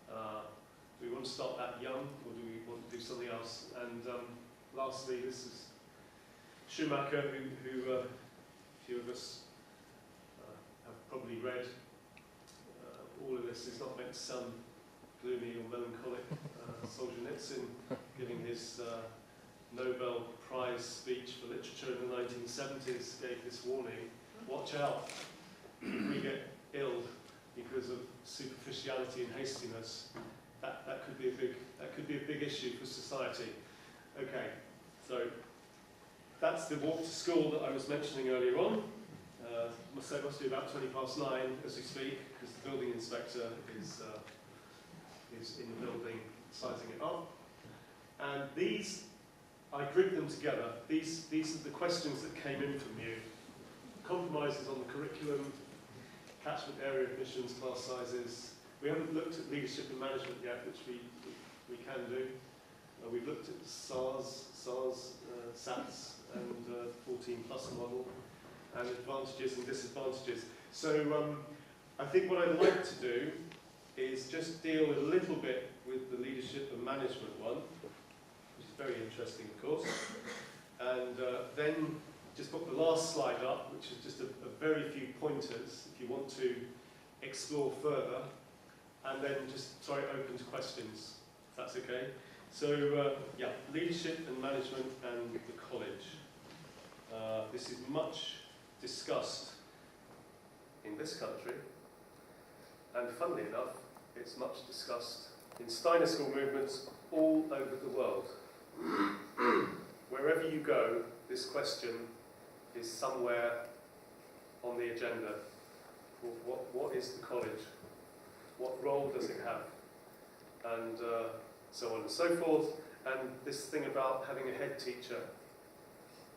do we want to start that young, or do we want to do something else? And lastly, this is Schumacher, who a few of us have probably read. All of this is not meant to sound gloomy or melancholic. Solzhenitsyn, giving his Nobel Prize speech for literature in the 1970s, gave this warning: watch out, we get ill because of superficiality and hastiness. That could be a big issue for society. Okay, so that's the walk to school that I was mentioning earlier on. It must be about 9:20 as we speak, because the building inspector is in the building sizing it up. And these, I grouped them together. These are the questions that came in from you. Compromises on the curriculum, catchment area admissions, class sizes. We haven't looked at leadership and management yet, which we can do. We've looked at SARS, SATs, and 14 plus model, and advantages and disadvantages. So I think what I'd like to do is just deal a little bit with the leadership and management one, which is very interesting, of course, and then just put the last slide up, which is just a very few pointers if you want to explore further, and then just throw it open to questions, if that's okay. So, yeah, leadership and management and the college. This is much discussed in this country, and funnily enough, it's much discussed in Steiner school movements all over the world. Wherever you go, this question is somewhere on the agenda. What is the college? What role does it have? And so on and so forth. And this thing about having a head teacher,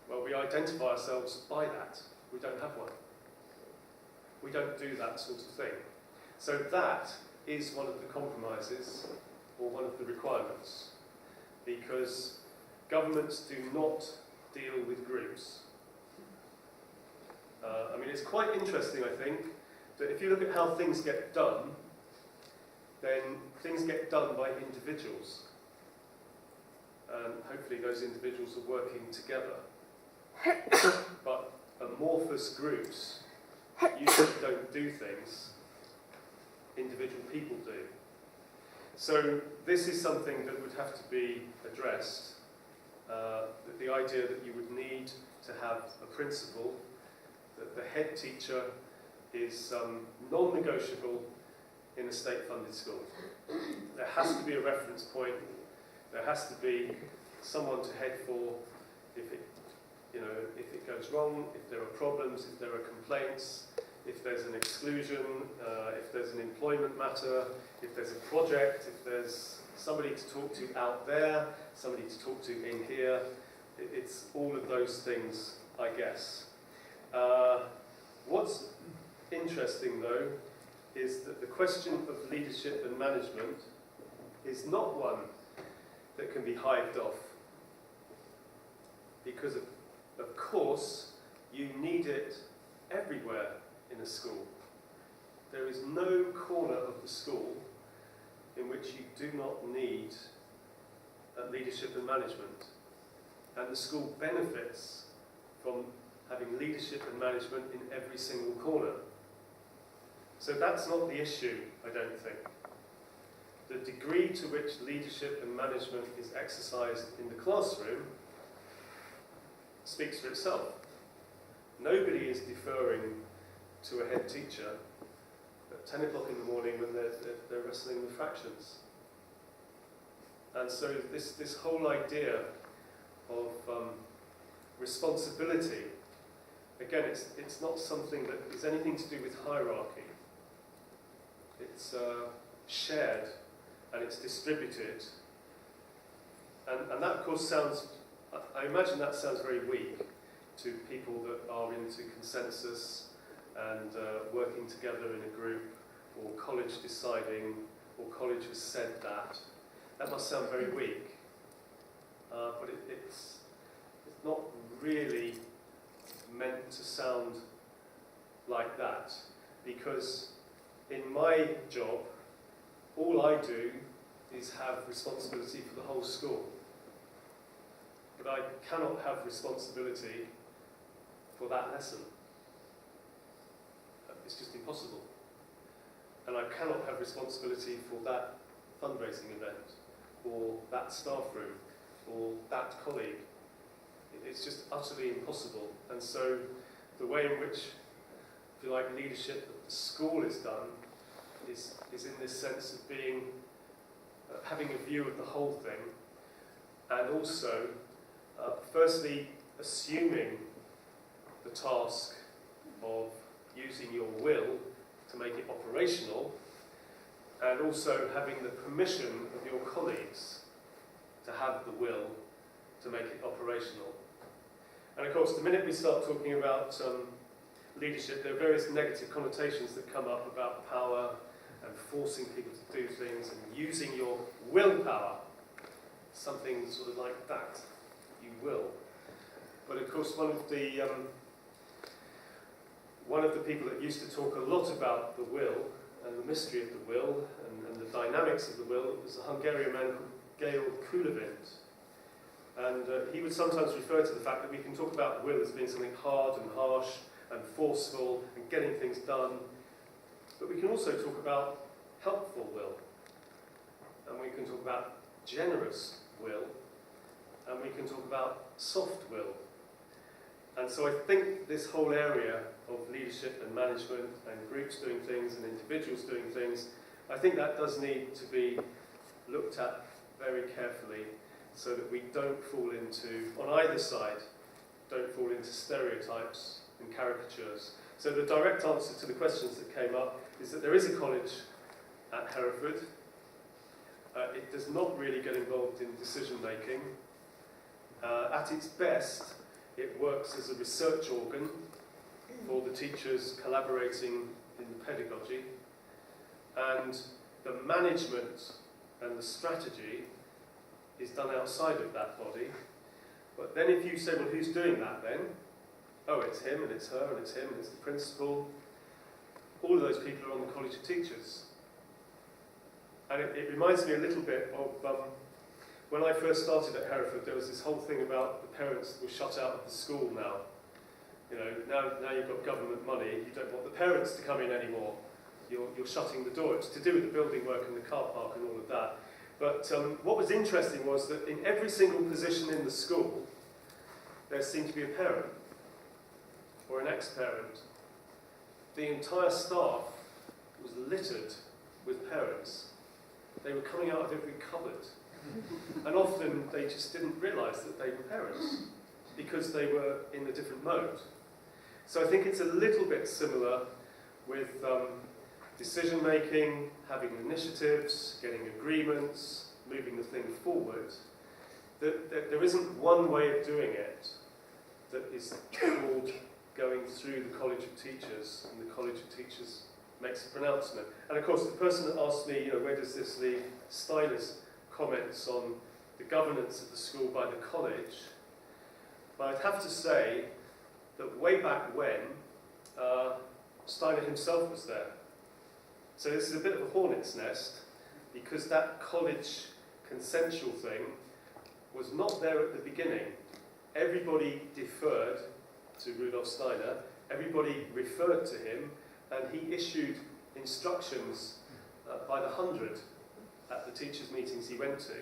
well, we identify ourselves by that. We don't have one. We don't do that sort of thing. So that is one of the compromises, or one of the requirements, because governments do not deal with groups. I mean, it's quite interesting, I think, that if you look at how things get done, then things get done by individuals. And hopefully those individuals are working together. But amorphous groups usually don't do things. Individual people do. So this is something that would have to be addressed. The idea that you would need to have a principal, that the head teacher is non-negotiable in a state-funded school. There has to be a reference point. There has to be someone to head for if it goes wrong, if there are problems, if there are complaints, if there's an exclusion, if there's an employment matter, if there's a project, if there's somebody to talk to out there, somebody to talk to in here. It's all of those things, I guess. What's interesting, though, is that the question of leadership and management is not one that can be hived off. Because, of course, you need it everywhere in a school. There is no corner of the school in which you do not need leadership and management. And the school benefits from having leadership and management in every single corner. So that's not the issue, I don't think. The degree to which leadership and management is exercised in the classroom speaks for itself. Nobody is deferring to a head teacher at 10 o'clock in the morning when they're wrestling with fractions. And so this whole idea of responsibility, again, it's not something that is anything to do with hierarchy. It's shared and it's distributed. And that, of course, sounds, I imagine that sounds very weak to people that are into consensus and working together in a group, or college deciding, or college has said that. That must sound very weak. But it's not really meant to sound like that, because in my job, all I do is have responsibility for the whole school. But I cannot have responsibility for that lesson. It's just impossible. And I cannot have responsibility for that fundraising event, or that staff room, or that colleague. It's just utterly impossible. And so the way in which, if you like, leadership at the school is done is in this sense of being, having a view of the whole thing, and also, firstly, assuming the task of using your will to make it operational, and also having the permission of your colleagues to have the will to make it operational. And of course, the minute we start talking about leadership, there are various negative connotations that come up about power and forcing people to do things and using your willpower, something sort of like that, you will. But of course, one of the people that used to talk a lot about the will and the mystery of the will and the dynamics of the will was a Hungarian man called Georg Kulevind. And he would sometimes refer to the fact that we can talk about will as being something hard and harsh and forceful and getting things done, but we can also talk about helpful will, and we can talk about generous will, and we can talk about soft will. And so I think this whole area of leadership and management and groups doing things and individuals doing things, I think that does need to be looked at very carefully so that we don't fall into, on either side, don't fall into stereotypes and caricatures. So the direct answer to the questions that came up is that there is a college at Hereford. It does not really get involved in decision making. At its best, it works as a research organ for the teachers collaborating in the pedagogy, and the management and the strategy is done outside of that body. But then if you say, well, who's doing that then? Oh, it's him, and it's her, and it's him, and it's the principal. All of those people are on the College of Teachers. And it reminds me a little bit of when I first started at Hereford, there was this whole thing about the parents were shut out of the school now. You know, now you've got government money, you don't want the parents to come in anymore. You're shutting the door. It's to do with the building work and the car park and all of that. But what was interesting was that in every single position in the school, there seemed to be a parent or an ex-parent. The entire staff was littered with parents. They were coming out of every cupboard. And often they just didn't realise that they were parents because they were in a different mode. So I think it's a little bit similar with decision making, having initiatives, getting agreements, moving the thing forward. That there isn't one way of doing it that is called going through the College of Teachers, and the College of Teachers makes a pronouncement. And of course, the person that asked me, you know, where does this leave Steiner's comments on the governance of the school by the college, but I'd have to say that way back when, Steiner himself was there. So this is a bit of a hornet's nest, because that college consensual thing was not there at the beginning. Everybody deferred to Rudolf Steiner, everybody referred to him, and he issued instructions by the 100 at the teachers' meetings he went to.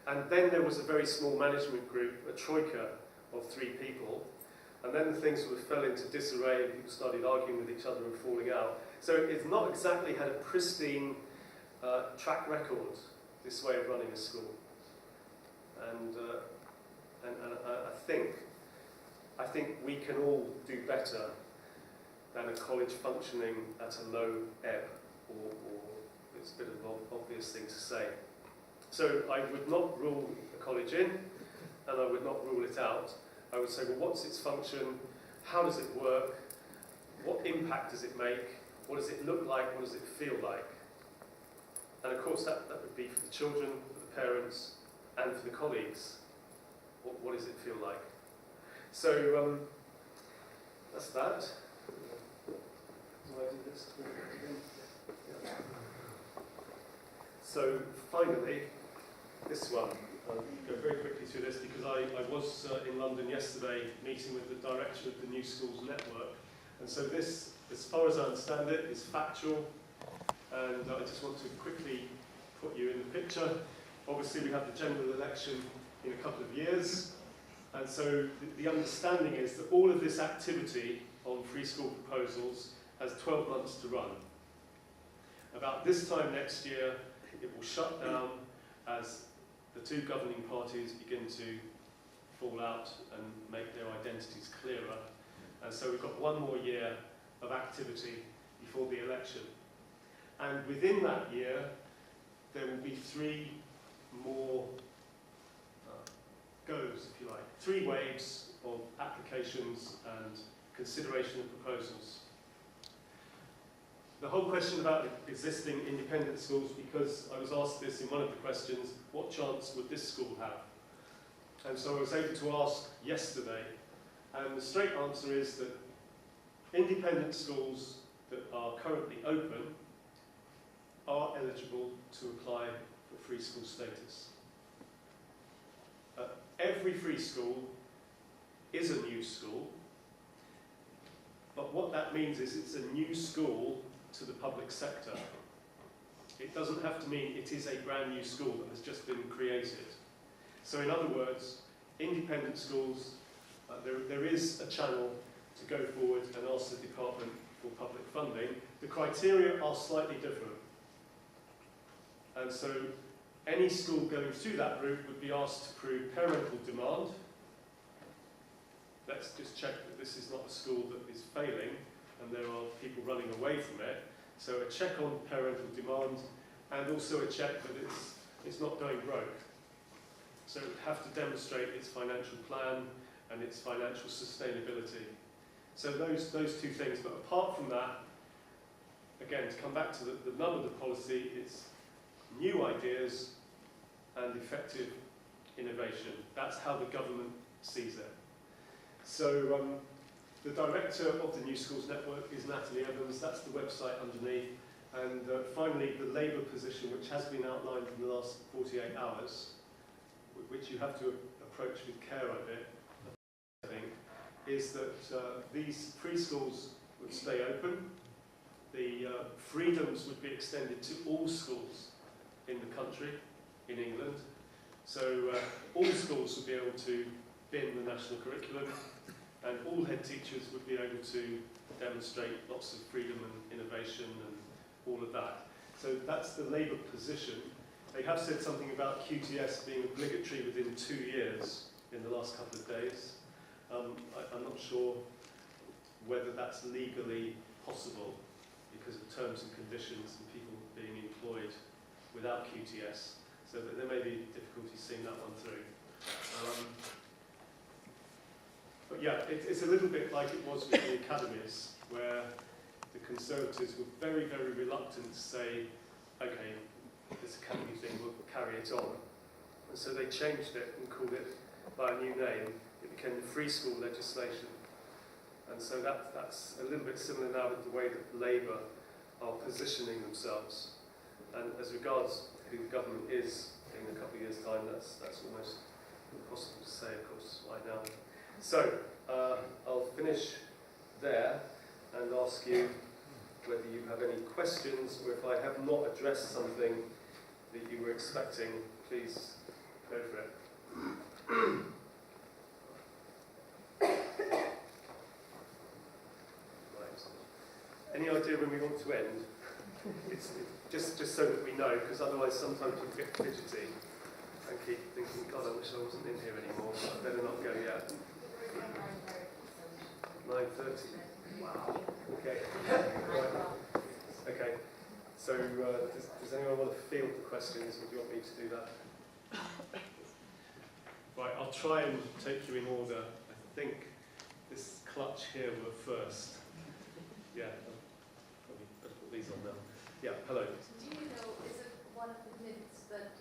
And then there was a very small management group, a troika of 3 people, and then the thing sort of fell into disarray and people started arguing with each other and falling out. So it's not exactly had a pristine track record this way of running a school. And I think we can all do better than a college functioning at a low ebb, or it's a bit of an obvious thing to say. So I would not rule a college in, and I would not rule it out. I would say, well, what's its function? How does it work? What impact does it make? What does it look like? What does it feel like? And of course, that would be for the children, for the parents, and for the colleagues. What does it feel like? So that's that. Do I do this? Yeah. So finally, this one. I'll go very quickly through this because I was in London yesterday meeting with the director of the New Schools Network. And so this, as far as I understand it, is factual. And I just want to quickly put you in the picture. Obviously, we have the general election in a couple of years. And so the understanding is that all of this activity on free school proposals has 12 months to run. About this time next year, it will shut down as the two governing parties begin to fall out and make their identities clearer. And so we've got one more year of activity before the election. And within that year, there will be 3 more goes, if you like, 3 waves of applications and consideration of proposals. The whole question about existing independent schools, because I was asked this in one of the questions, what chance would this school have? And so I was able to ask yesterday, and the straight answer is that independent schools that are currently open are eligible to apply for free school status. Every free school is a new school, but what that means is it's a new school to the public sector. It doesn't have to mean it is a brand new school that has just been created. So in other words, independent schools, there is a channel to go forward and ask the Department for public funding. The criteria are slightly different. And so any school going through that route would be asked to prove parental demand. Let's just check that this is not a school that is failing and there are people running away from it. So a check on parental demand and also a check that it's not going broke. So it would have to demonstrate its financial plan and its financial sustainability. So those 2 things, but apart from that, again, to come back to the nub of the policy, it's new ideas and effective innovation. That's how the government sees it. So the director of the New Schools Network is Natalie Evans. That's the website underneath. And finally, the Labour position, which has been outlined in the last 48 hours, which you have to approach with care, I think, is that these free schools would stay open. The freedoms would be extended to all schools in the country, in England. So all schools would be able to bin the national curriculum, and all head teachers would be able to demonstrate lots of freedom and innovation and all of that. So that's the Labour position. They have said something about QTS being obligatory within 2 years in the last couple of days. I'm not sure whether that's legally possible because of terms and conditions and people being employed without QTS. So that there may be difficulty seeing that one through. But yeah, it's a little bit like it was with the academies, where the Conservatives were very, very reluctant to say, okay, this academy thing, we'll carry it on. And so they changed it and called it by a new name. It became the free school legislation. And so that's a little bit similar now with the way that Labour are positioning themselves. And as regards who the government is in a couple of years' time, that's almost impossible to say, of course, right now. So, I'll finish there and ask you whether you have any questions, or if I have not addressed something that you were expecting, please go for it. Right. Any idea when we want to end? it's just so that we know, because otherwise sometimes you get fidgety and keep thinking, God, I wish I wasn't in here anymore, but I better not go yet. 9:30. Wow. Okay. Right. Okay. So, does anyone want to field the questions, or do you want me to do that? Right, I'll try and take you in order. I think this clutch here were first. Yeah, I'll probably better put these on now. Yeah, hello. Do you know, is it one of the myths that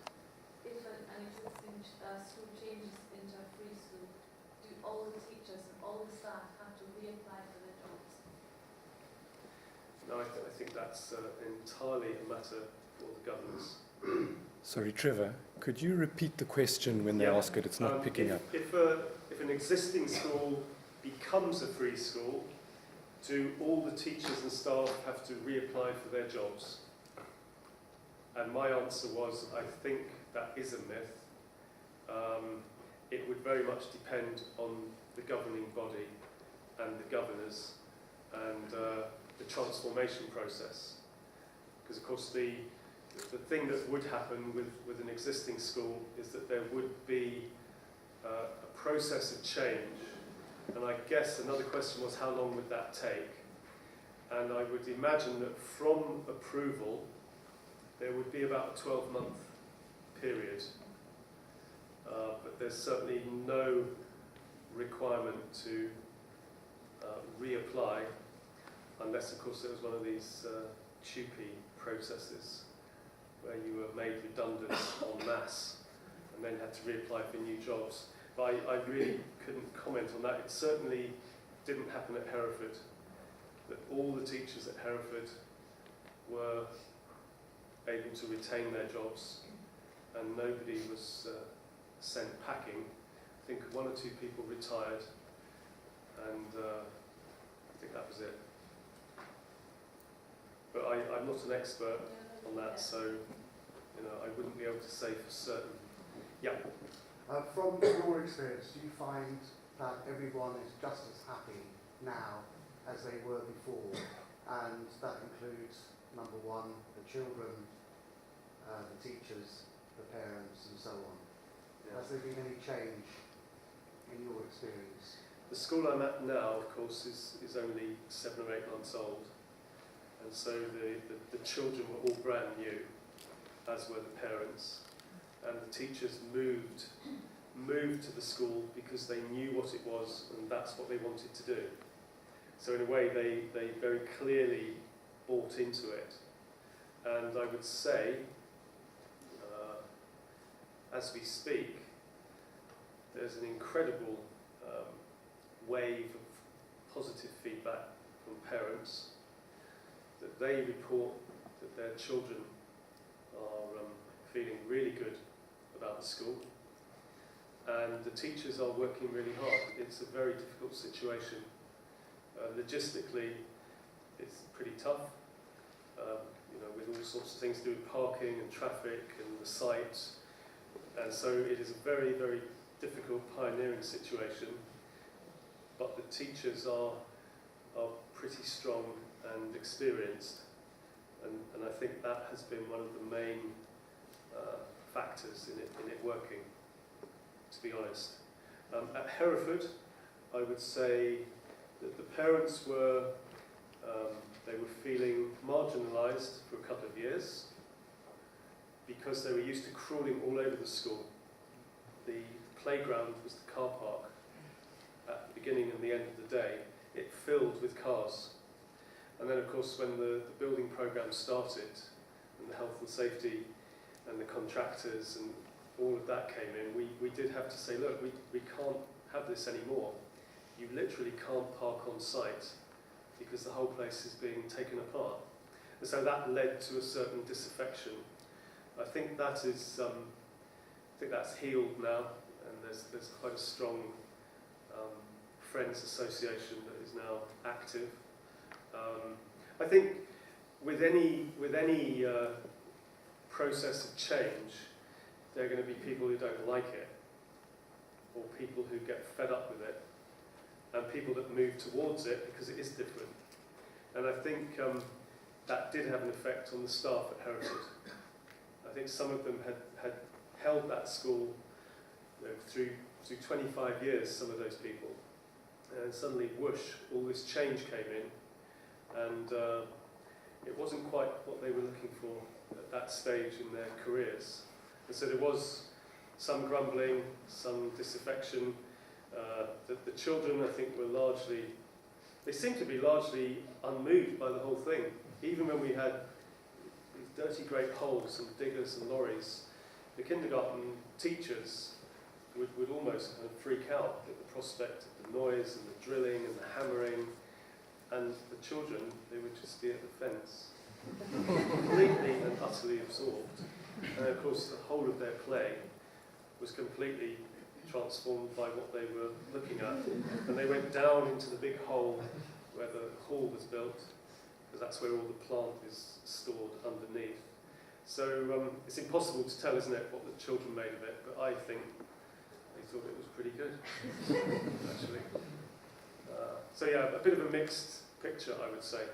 if an existing school changes into a free school, do all the teachers and all the staff have to reapply for their jobs? No, I think that's entirely a matter for the governors. Sorry, Trevor, could you repeat the question when they Yeah. ask it? It's not picking up. If an existing school becomes a free school, do all the teachers and staff have to reapply for their jobs? And my answer was, I think that is a myth. It would very much depend on the governing body and the governors and the transformation process. Because of course the thing that would happen with an existing school is that there would be a process of change. And I guess another question was, how long would that take? And I would imagine that from approval, there would be about a 12-month period. But there's certainly no requirement to reapply, unless, of course, there was one of these TUPE processes where you were made redundant en masse and then had to reapply for new jobs. But I really couldn't comment on that. It certainly didn't happen at Hereford. That all the teachers at Hereford were able to retain their jobs and nobody was sent packing. I think one or two people retired and I think that was it. But I'm not an expert on that, so I wouldn't be able to say for certain. Yeah. From your experience, do you find that everyone is just as happy now as they were before? And that includes, number one, the children, the teachers, the parents, and so on. Yeah. Has there been any change in your experience? The school I'm at now, of course, is only 7 or 8 months old. And so the children were all brand new, as were the parents. And the teachers moved to the school because they knew what it was and that's what they wanted to do. So in a way, they very clearly bought into it. And I would say, as we speak, there's an incredible wave of positive feedback from parents that they report that their children are feeling really good about the school, and the teachers are working really hard. It's a very difficult situation. Logistically, it's pretty tough, with all sorts of things to do with parking and traffic and the site, and so it is a very, very difficult pioneering situation, but the teachers are pretty strong and experienced, and I think that has been one of the main factors in it working, to be honest. At Hereford, I would say that the parents were feeling marginalised for a couple of years because they were used to crawling all over the school. The playground was the car park at the beginning and the end of the day. It filled with cars. And then, of course, when the building programme started, and the health and safety and the contractors and all of that came in, we did have to say, look, we can't have this anymore. You literally can't park on site because the whole place is being taken apart. And so that led to a certain disaffection. I think that is, that's healed now, and there's quite a strong Friends Association that is now active. I think with any process of change, there are going to be people who don't like it, or people who get fed up with it, and people that move towards it because it is different. And I think that did have an effect on the staff at Hereford. I think some of them had held that school, you know, through 25 years, some of those people. And suddenly, whoosh, all this change came in, and it wasn't quite what they were looking for at that stage in their careers. And so there was some grumbling, some disaffection. The children, I think, were largely, they seemed to be largely unmoved by the whole thing. Even when we had these dirty great holes and diggers and lorries, the kindergarten teachers would almost kind of freak out at the prospect of the noise and the drilling and the hammering. And the children, they would just be at the fence, completely and utterly absorbed. And of course, the whole of their play was completely transformed by what they were looking at. And they went down into the big hole where the hall was built, because that's where all the plant is stored underneath. So it's impossible to tell, isn't it, what the children made of it, but I think they thought it was pretty good, actually. So yeah, a bit of a mixed picture, I would say.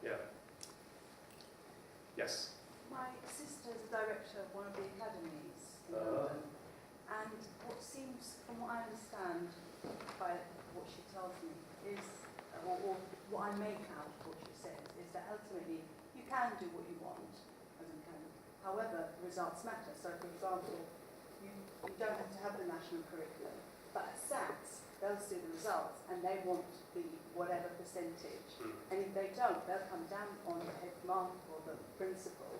Yeah. Yes? My sister's a director of one of the academies in London, and what seems, from what I understand by what she tells me, is, or what I make out of what she says, is that ultimately you can do what you want as an academy. However, results matter. So, for example, you don't have to have the national curriculum, but at SATs, they'll see the results and they want the whatever percentage. And if they don't, they'll come down on the head mark or the principal.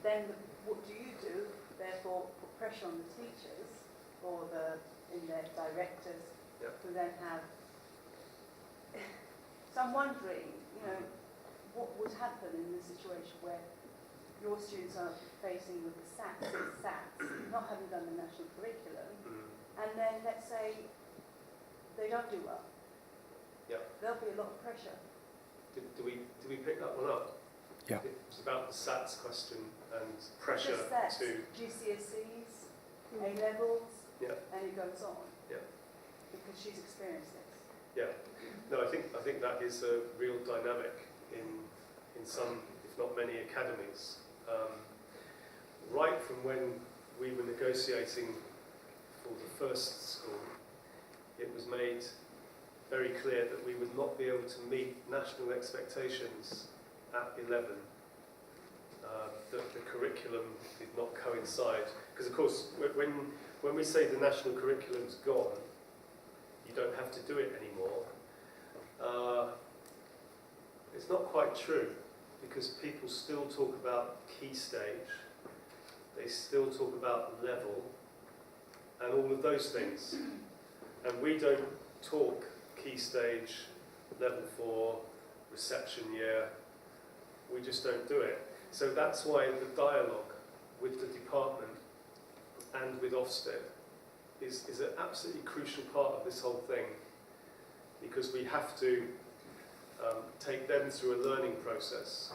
Then what do? Therefore, put pressure on the teachers or in their directors who then have. So I'm wondering, you know, what would happen in the situation where your students are facing with the SATs, not having done the national curriculum, and then let's say they don't do well. Yeah. There'll be a lot of pressure. Do we pick that one up? Yeah. It's about the SATs question and pressure Just that, to... GCSEs, A-levels, Yeah. and it goes on. Yeah. Because she's experienced this. Yeah. No, I think that is a real dynamic in some, if not many, academies. Right from when we were negotiating for the first school, it was made very clear that we would not be able to meet national expectations at 11. That the curriculum did not coincide. Because of course, when we say the national curriculum's gone, you don't have to do it anymore, it's not quite true, because people still talk about key stage, they still talk about level, and all of those things. And we don't talk key stage, level 4, reception year, we just don't do it. So that's why the dialogue with the department and with Ofsted is an absolutely crucial part of this whole thing, because we have to take them through a learning process.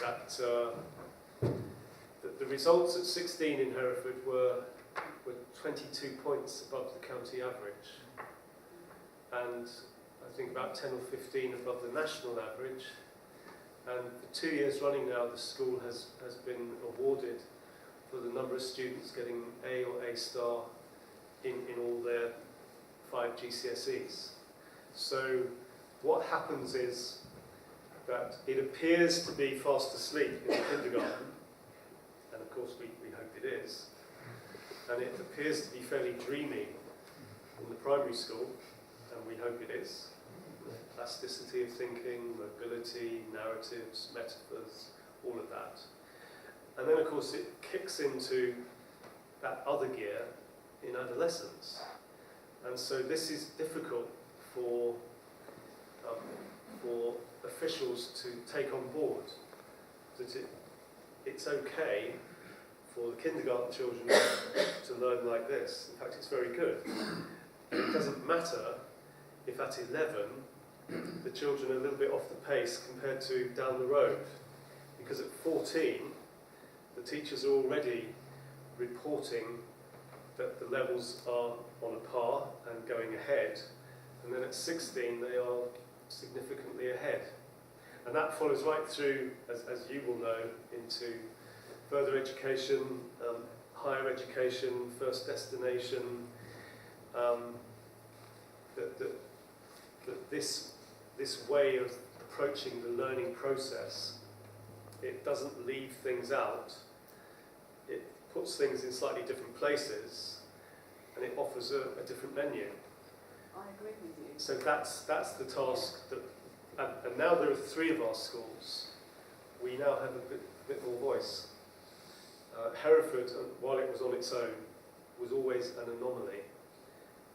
That the results at 16 in Hereford were 22 points above the county average, and I think about 10 or 15 above the national average. And for 2 years running now, the school has been awarded for the number of students getting A or A star in all their 5 GCSEs. So what happens is that it appears to be fast asleep in the kindergarten, and of course we hope it is, and it appears to be fairly dreamy in the primary school, and we hope it is. Plasticity of thinking, mobility, narratives, metaphors, all of that. And then of course it kicks into that other gear in adolescence. And so this is difficult for officials to take on board, that it's okay for the kindergarten children to learn like this. In fact, it's very good. And it doesn't matter if at 11 the children are a little bit off the pace compared to down the road, because at 14 the teachers are already reporting that the levels are on a par and going ahead, and then at 16 they are significantly ahead. And that follows right through, as you will know, into further education, higher education, first destination. That this way of approaching the learning process, it doesn't leave things out. It puts things in slightly different places, and it offers a different menu. I agree with you. So that's the task that, and now there are 3 of our schools. We now have a bit more voice. Hereford, while it was on its own, was always an anomaly,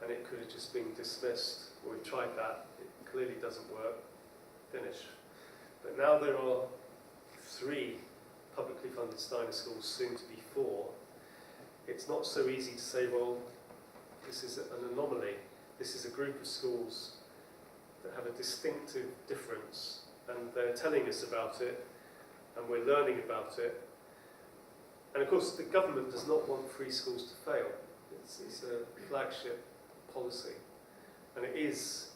and it could have just been dismissed. Well, we've tried that, it clearly doesn't work, finish. But now there are 3 publicly funded Steiner schools, soon to be 4. It's not so easy to say, well, this is an anomaly. This is a group of schools that have a distinctive difference, and they're telling us about it, and we're learning about it. And of course, the government does not want free schools to fail. It's a flagship policy. And it is,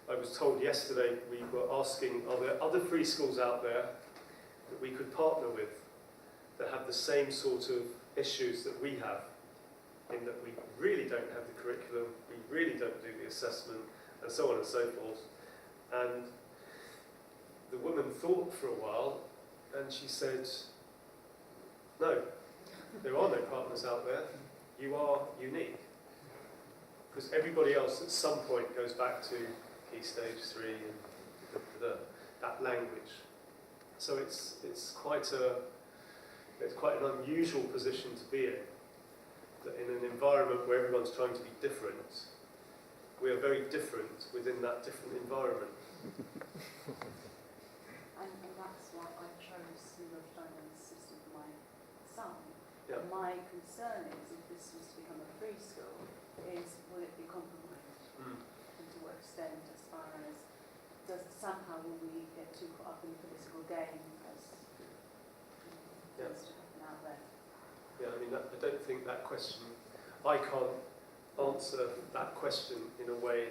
I was told yesterday, we were asking, are there other free schools out there that we could partner with that have the same sort of issues that we have, in that we really don't have the curriculum, we really don't do the assessment, and so on and so forth. And the woman thought for a while, and she said, no, there are no partners out there. You are unique. Because everybody else at some point goes back to Key Stage 3 and that language. So it's quite an unusual position to be in. That in an environment where everyone's trying to be different, we are very different within that different environment. And that's why I chose the Steiner's system for my son. Yeah. My concern is, if this was to become a free school, is will it be compromised? Mm. And to what extent, as far as, somehow will we get too caught up in the political game as tends to happen out there? Yeah, I mean, I don't think that question, I can't answer that question in a way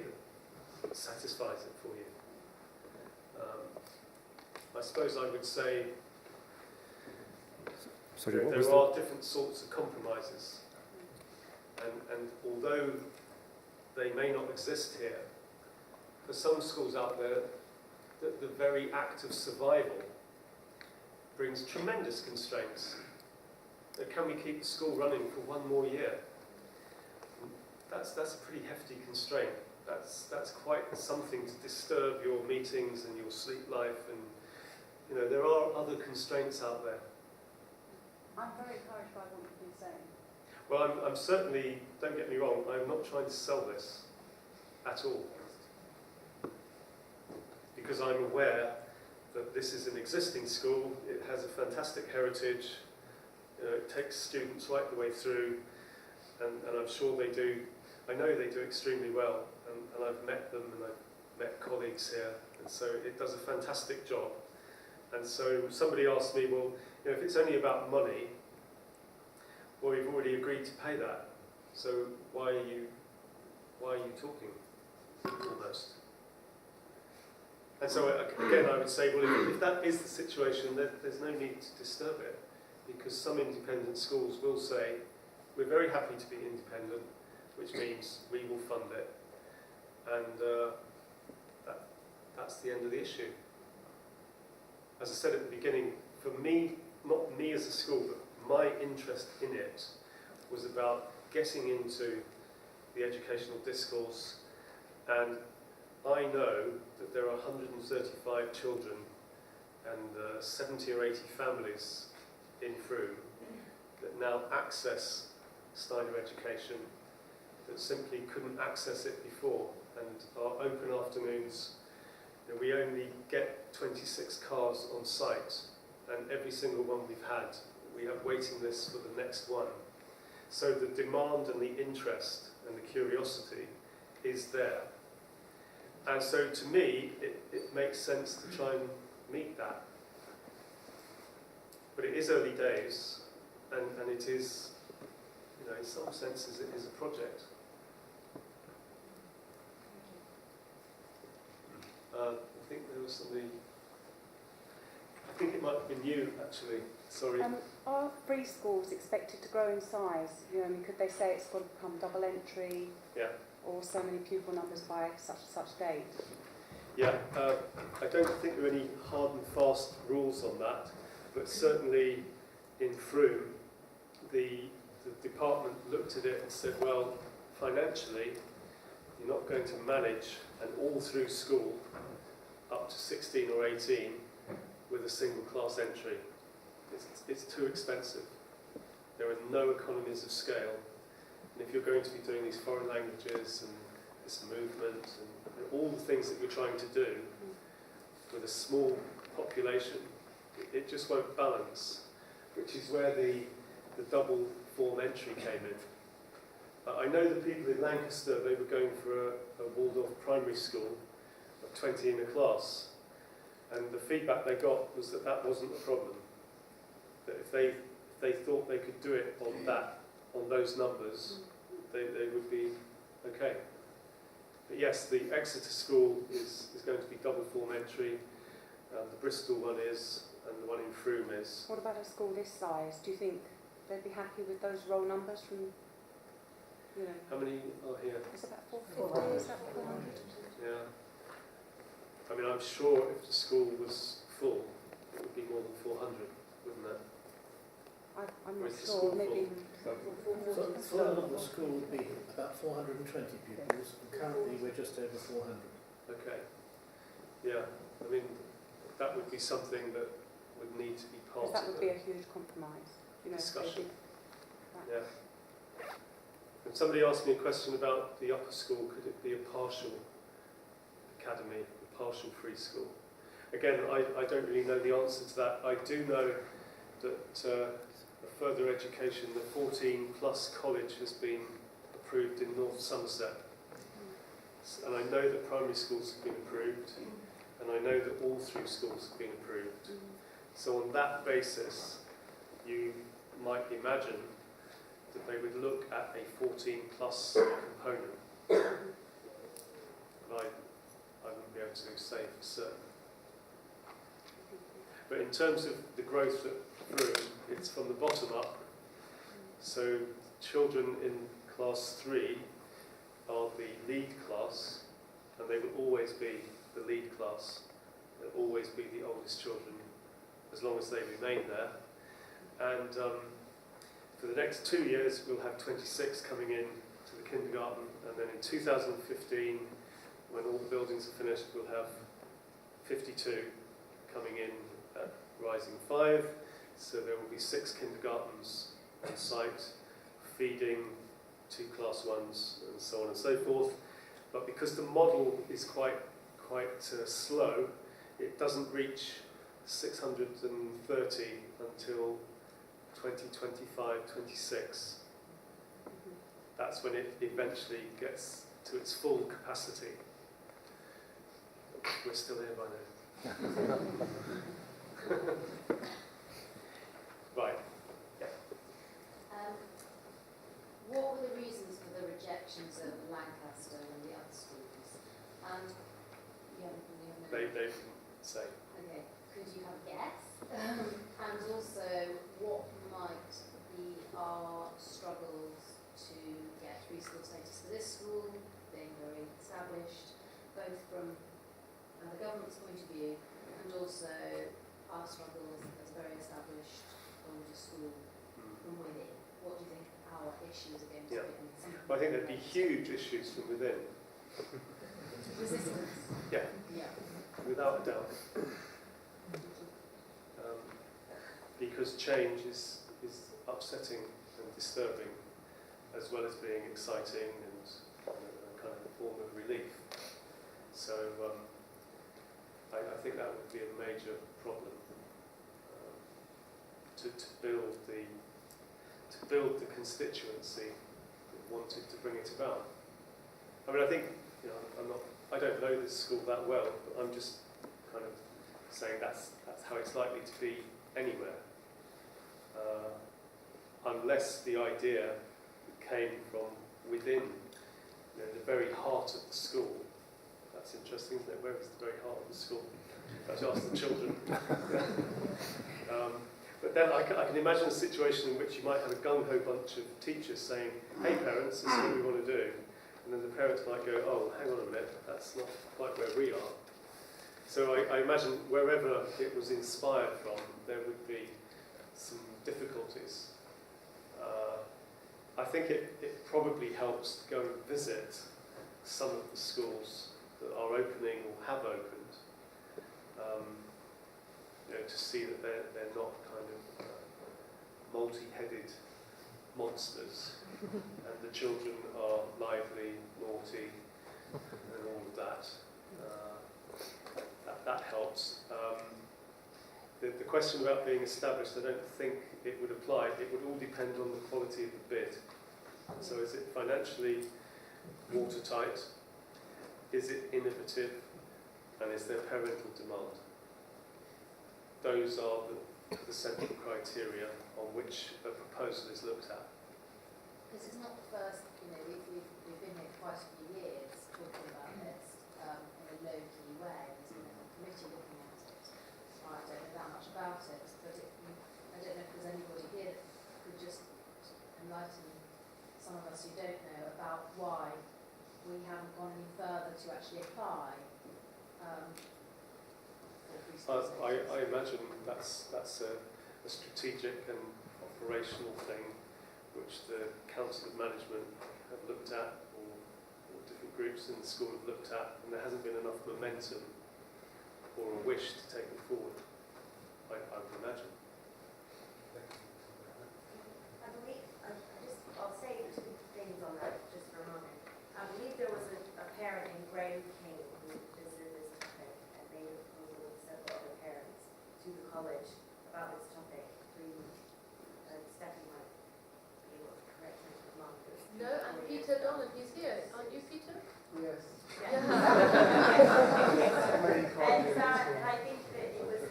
that satisfies it for you. I suppose I would say Sorry, there what was are different sorts of compromises. And although they may not exist here, for some schools out there, the very act of survival brings tremendous constraints. Can we keep the school running for 1 more year? That's a pretty hefty constraint. That's quite something to disturb your meetings and your sleep life, and you know there are other constraints out there. I'm very encouraged by what you've been saying. Well, I'm certainly, don't get me wrong, I'm not trying to sell this at all. Because I'm aware that this is an existing school, it has a fantastic heritage, it takes students right the way through, and I'm sure they do, I know they do extremely well, and I've met them and I've met colleagues here, and so it does a fantastic job. And so somebody asked me, well, you know, if it's only about money, well, we've already agreed to pay that, so why are you talking, almost? And so again, I would say, well, if that is the situation, there's no need to disturb it, because some independent schools will say, we're very happy to be independent, which means we will fund it, and that's the end of the issue. As I said at the beginning, for me, not me as a school, but my interest in it was about getting into the educational discourse, and I know that there are 135 children and 70 or 80 families in Frome that now access Steiner education that simply couldn't access it before, and our open afternoons, you know, we only get 26 cars on site, and every single one we've had, we have waiting lists for the next one. So the demand and the interest and the curiosity is there. And so to me, it makes sense to try and meet that. But it is early days, and it is, you know, in some senses it is a project. I think there was somebody... might have been you, actually. Sorry. Are free schools expected to grow in size? You know, I mean, could they say it's got to become double entry? Yeah. Or so many pupil numbers by such and such date? Yeah, I don't think there are any hard and fast rules on that, but certainly in Frome, the department looked at it and said, well, financially, you're not going to manage an all-through school up to 16 or 18 with a single class entry. It's too expensive. There are no economies of scale. And if you're going to be doing these foreign languages and this movement and all the things that you're trying to do with a small population, it just won't balance, which is where the double form entry came in. I know the people in Lancaster, they were going for a Waldorf primary school of 20 in a class, and the feedback they got was that that wasn't a problem. That if they thought they could do it on those numbers, they would be okay. But yes, the Exeter school is going to be double form entry, the Bristol one is, and the one in Frome is. What about a school this size? Do you think they'd be happy with those roll numbers from, you know? How many are here? Is it about 450? Is that 400? Yeah. I mean, I'm sure if the school was full, it would be more than 400, wouldn't it? I'm Or not is the sure. school Maybe Full level school would be about 420 pupils, and currently we're just over 400. Okay. Yeah. I mean, that would be something that would need to be part because that of would be a huge compromise. You know, if they discussion. did that. Yeah. And somebody asked me a question about the upper school. Could it be a partial academy, a partial free school? Again, I don't really know the answer to that. I do know that further education, the 14 plus college has been approved in North Somerset. And I know that primary schools have been approved, and I know that all through schools have been approved. So on that basis, you might imagine that they would look at a 14 plus component. But I wouldn't be able to say for certain. But in terms of the growth at Frome, it's from the bottom up. So children in class 3 are the lead class, and they will always be the lead class. They'll always be the oldest children, as long as they remain there. And for the next 2 years, we'll have 26 coming in to the kindergarten, and then in 2015, when all the buildings are finished, we'll have 52 coming in at Rising 5. So there will be 6 kindergartens on site, feeding 2 class 1s, and so on and so forth. But because the model is quite slow, it doesn't reach 630 until 2025, 26. That's when it eventually gets to its full capacity. We're still here by now. Right. Yeah. What were the reasons for the rejections of Lancaster and the other schools? And They didn't say. Okay. Could you have a guess? And also, what might be our struggles to get free school status for this school, being very established, both from the government's point of view and also our struggle as a very established older school from within? What do you think our issues are going to Yeah. be? Well, I think there'd be huge issues from within. Resistance. Yeah, Yeah. without a doubt. Because change is upsetting and disturbing, as well as being exciting and kind of a form of relief. So I think that would be a major problem to build the constituency that wanted to bring it about. I mean, I think, I don't know this school that well, but I'm just kind of saying that's how it's likely to be anywhere. Unless the idea came from within, the very heart of the school. That's interesting, isn't it? Where is the very heart of the school? Perhaps ask the children. But then I can imagine a situation in which you might have a gung-ho bunch of teachers saying, hey parents, this is what we want to do. And then the parents might go, oh, hang on a minute, that's not quite where we are. So I imagine wherever it was inspired from, there would be some difficulties. I think it probably helps to go and visit some of the schools that are opening or have opened, to see that they're not kind of multi-headed monsters, and the children are lively, naughty, and all of that. That helps. The question about being established, I don't think it would apply. It would all depend on the quality of the bid. So is it financially watertight? Is it innovative? And is there parental demand? Those are the central criteria on which a proposal is looked at. Because it's not the first, we've been here quite a few years talking about this in a low-key way. There's been a committee looking at it. I don't know that much about it, but I don't know if there's anybody here that could just enlighten some of us who don't know about why we haven't gone any further to actually apply for free school status. I imagine that's a strategic and operational thing which the Council of Management have looked at, or different groups in the school have looked at, and there hasn't been enough momentum or a wish to take it forward, I would imagine. I believe, I'll say two things on that just for a moment. I believe there was a parent in Graham King who visited this topic and made a proposal with several other parents to the college about this topic. Stephanie might be able to correct me if I'm wrong. No, and Peter Donald, he's here. Aren't you, Peter? Yes. Yeah. Many And comments. I think that it was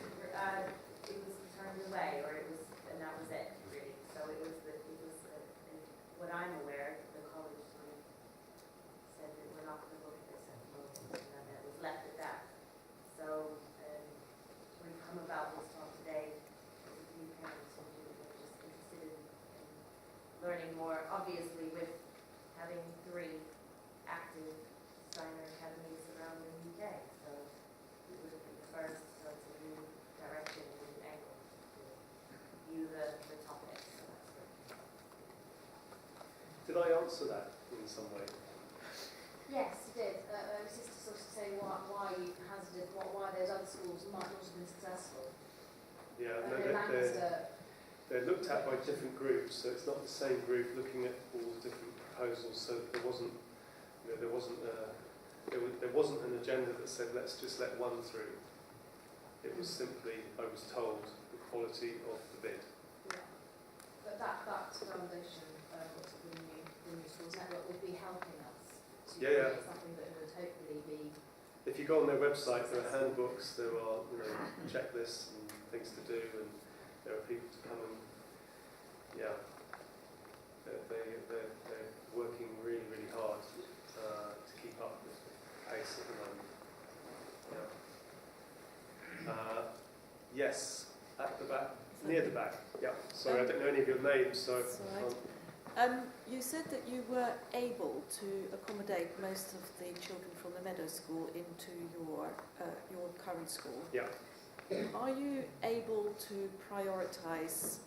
turned away, or and that was it, really. So and what I'm aware, the college sort of said that we're not going to look at this at the moment, and that it was left at that. So we've come about this talk today, there's a few parents who are just interested in learning more, obviously with having 3 active Steiner academies around the UK. So it would be the first, so it's a new direction, a new angle to view the topic. So that's good. Did I answer that in some way? Yes, you did. It was just to sort of say why you hazarded, why those other schools might not have been successful. Yeah, no, In Lancaster, they're looked at by different groups, so it's not the same group looking at all the different proposals. So there wasn't an agenda that said let's just let one through. It was simply, I was told, the quality of the bid. yeah. But that foundation, what's it, the new schools network, would be helping us to Yeah, create something that would hopefully be. If you go on their website, there are handbooks, there are checklists and things to do, and there are people to come and they're working really, really hard to keep up with the pace at the moment. Yeah. Yes, at the back, near the back. Yeah. Sorry, I don't know any of your names, so. That's all right. You said that you were able to accommodate most of the children from the Meadow School into your current school. Yeah. Are you able to prioritise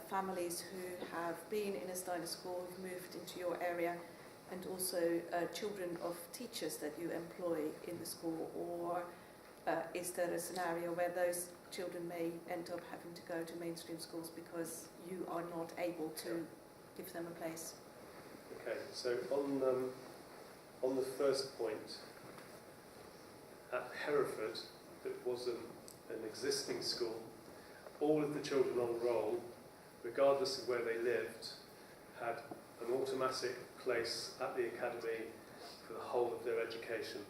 families who have been in a Steiner school, who've moved into your area, and also children of teachers that you employ in the school, or is there a scenario where those children may end up having to go to mainstream schools because you are not able to give them a place? Okay, so on the first point, at Hereford, that was an existing school, all of the children on roll, regardless of where they lived, had an automatic place at the academy for the whole of their education.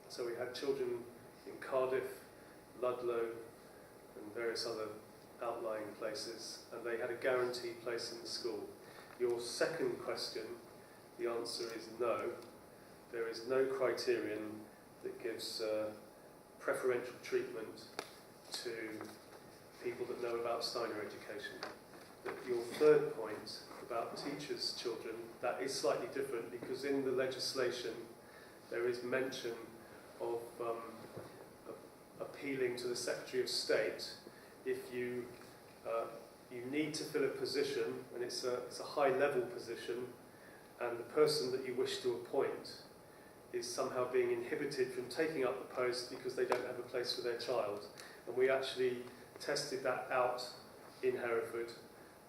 So we had children in Cardiff, Ludlow, and various other outlying places, and they had a guaranteed place in the school. Your second question, the answer is no. There is no criterion that gives preferential treatment to people that know about Steiner education. But your third point about teachers' children, that is slightly different because in the legislation there is mention of appealing to the Secretary of State if you need to fill a position and it's a high-level position and the person that you wish to appoint is somehow being inhibited from taking up the post because they don't have a place for their child. And we actually tested that out in Hereford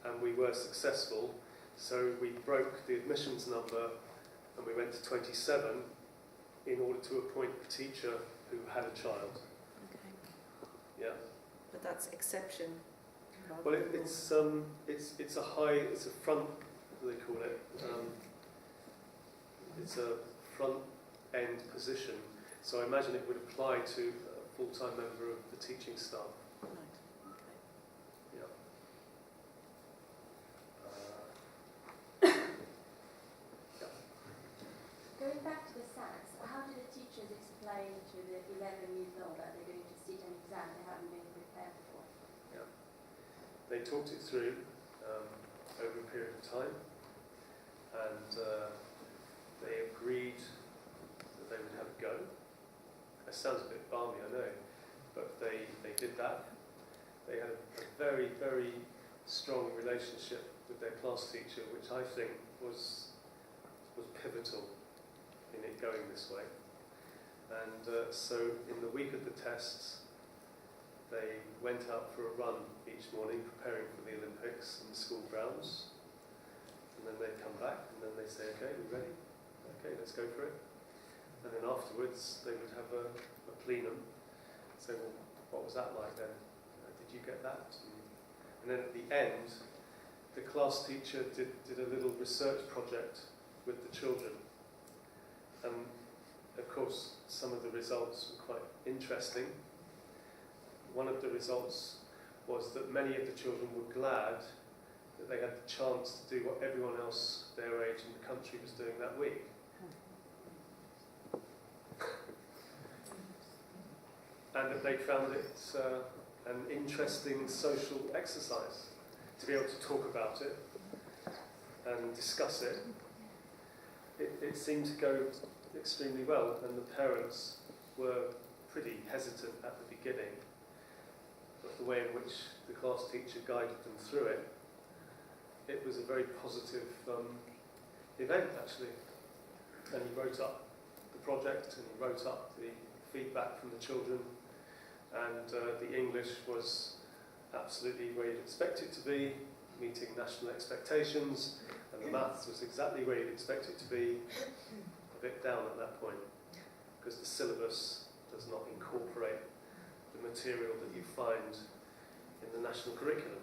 and we were successful. So we broke the admissions number and we went to 27 in order to appoint a teacher who had a child. Okay. Yeah. But that's exception. Well, it's a front, what do they call it? It's a front end position. So I imagine it would apply to a full-time member of the teaching staff. Right. Okay. Yeah. Going back to the SATs, how do the teachers explain to the 11 years old that they're going to sit an exam they haven't been prepared for? They talked it through over a period of time, and they agreed that they would have a go. It sounds a bit balmy, I know, but they did that. They had a very, very strong relationship with their class teacher, which I think was pivotal in it going this way. And so in the week of the tests, they went out for a run each morning preparing for the Olympics in the school grounds. And then they'd come back and then they'd say, okay, we ready? Okay, let's go for it. And then afterwards they would have a plenum. Say, well, what was that like then? Did you get that? And then at the end, the class teacher did a little research project with the children. And of course, some of the results were quite interesting. One of the results was that many of the children were glad that they had the chance to do what everyone else their age in the country was doing that week. And that they found it an interesting social exercise to be able to talk about it and discuss it. It seemed to go extremely well, and the parents were pretty hesitant at the beginning. But the way in which the class teacher guided them through it, it was a very positive event actually. And he wrote up the project and he wrote up the feedback from the children, and the English was absolutely where you'd expect it to be, meeting national expectations, and the maths was exactly where you'd expect it to be, a bit down at that point, because the syllabus does not incorporate the material that you find in the national curriculum.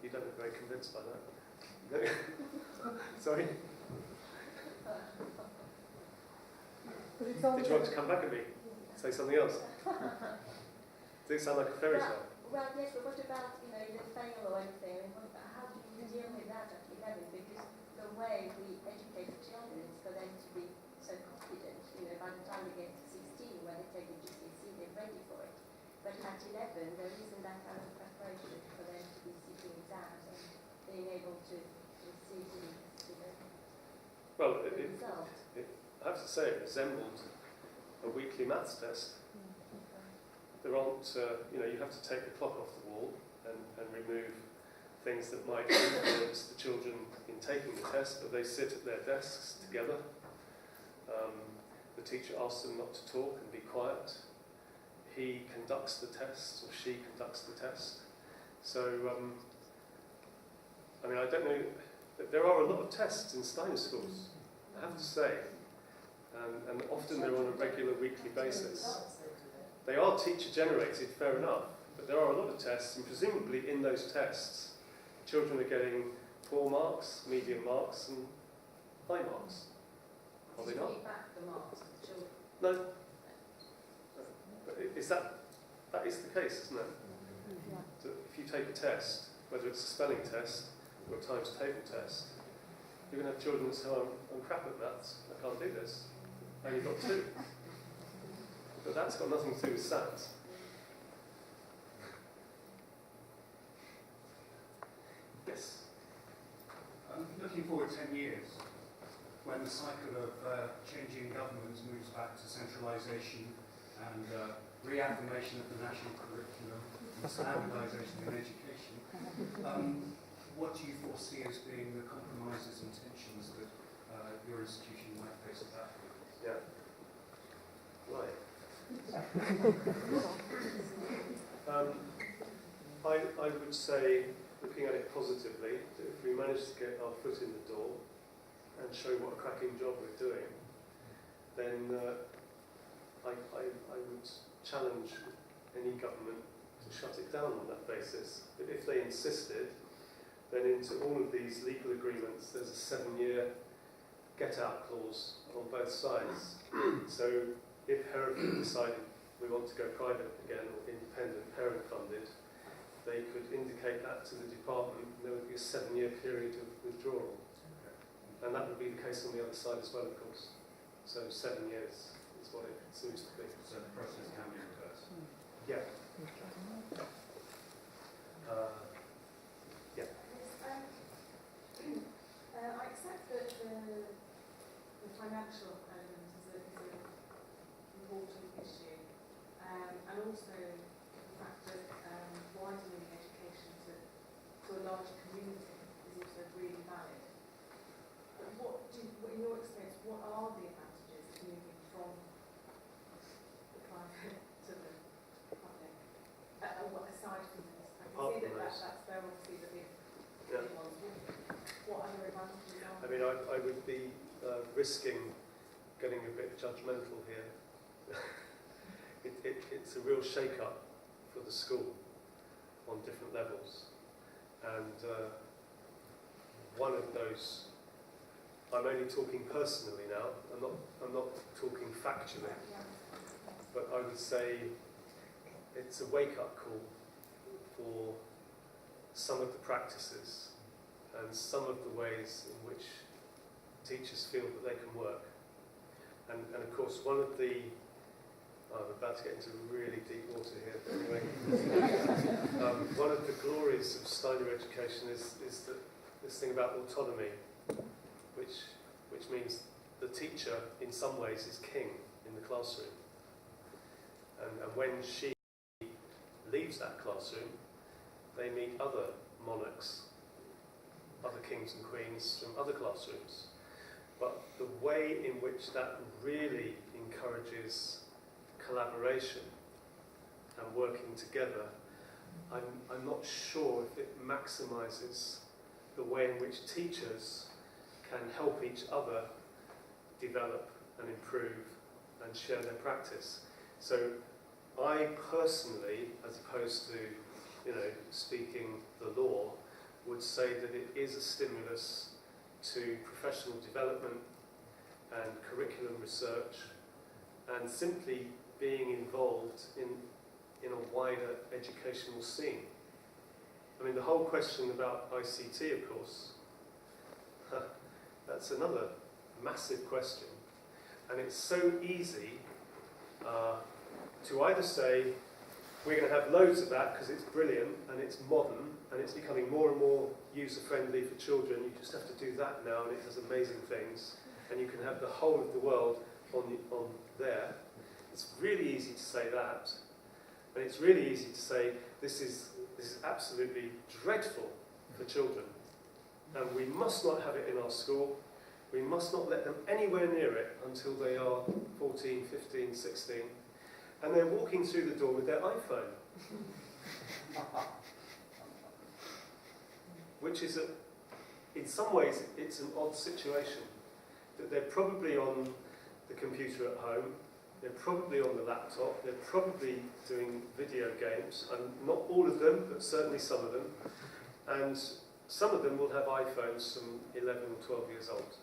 You don't look very convinced by that. Sorry? Did you want to come back at me? Say something else? Does it sound like a fairy tale? Well, yes, but what about, if they fail or anything? How do you deal with that at 11? Because the way we educate the children is for them to be so confident, by the time they get to 16, when they take the GCSE, they're ready for it. But at 11, there isn't that kind of preparation for them to be sitting exams and being able to receive the result. I have to say, it resembled a weekly maths test. There aren't, you have to take the clock off the wall and remove things that might influence the children in taking the test, but they sit at their desks together. The teacher asks them not to talk and be quiet. He conducts the test, or she conducts the test. So, I don't know, there are a lot of tests in Steiner schools, I have to say, and often they're on a regular weekly basis. They are teacher-generated, fair enough, but there are a lot of tests, and presumably in those tests, children are getting poor marks, medium marks, and high marks. Are they not? Feedback the marks of the children. No. But that is the case, isn't it? So if you take a test, whether it's a spelling test or a times table test, you're going to have children that say, I'm crap at maths, I can't do this. I only got 2. But that's got nothing to do with SAT. Yes. Looking forward 10 years, when the cycle of changing governments moves back to centralisation and reaffirmation of the national curriculum and standardisation in education, what do you foresee as being the compromises and tensions that your institution might face at that point? Yeah. Right. I would say, looking at it positively, that if we manage to get our foot in the door and show what a cracking job we're doing, then I would challenge any government to shut it down on that basis. But if they insisted, then into all of these legal agreements, there's a 7-year get-out clause on both sides. So if Hereford decided we want to go private again, or independent, parent-funded, they could indicate that to the department, and there would be a 7-year period of withdrawal. And that would be the case on the other side as well, of course. So 7 years is what it seems to be. So the process can be reversed. Yeah. I accept that the financial element is an important issue, and also the fact that widening education to a larger community is also really valid. But in your experience, what are the advantages of moving from the private to the public? Aside from this, I can see that they're obviously the big ones. What other advantages are there? I mean, I would be risking getting a bit judgmental here. It's a real shake-up for the school on different levels. And one of those, I'm only talking personally now, I'm not talking factually, but I would say it's a wake-up call for some of the practices and some of the ways in which teachers feel that they can work. And of course, one of the, I'm about to get into really deep water here, but anyway. One of the glories of Steiner education is that this thing about autonomy, which means the teacher, in some ways, is king in the classroom. And when she leaves that classroom, they meet other monarchs, other kings and queens from other classrooms. But the way in which that really encourages collaboration and working together, I'm not sure if it maximises the way in which teachers can help each other develop and improve and share their practice. So I personally, as opposed to speaking the law, would say that it is a stimulus to professional development and curriculum research and simply being involved in a wider educational scene. I mean, the whole question about ICT, of course, that's another massive question. And it's so easy to either say, we're going to have loads of that because it's brilliant and it's modern and it's becoming more and more user-friendly for children. You just have to do that now and it does amazing things. And you can have the whole of the world on there. It's really easy to say that. And it's really easy to say, this is absolutely dreadful for children. And we must not have it in our school. We must not let them anywhere near it until they are 14, 15, 16. And they're walking through the door with their iPhone. Which is, in some ways, it's an odd situation. That they're probably on the computer at home, they're probably on the laptop, they're probably doing video games, and not all of them, but certainly some of them. And some of them will have iPhones from 11 or 12 years old,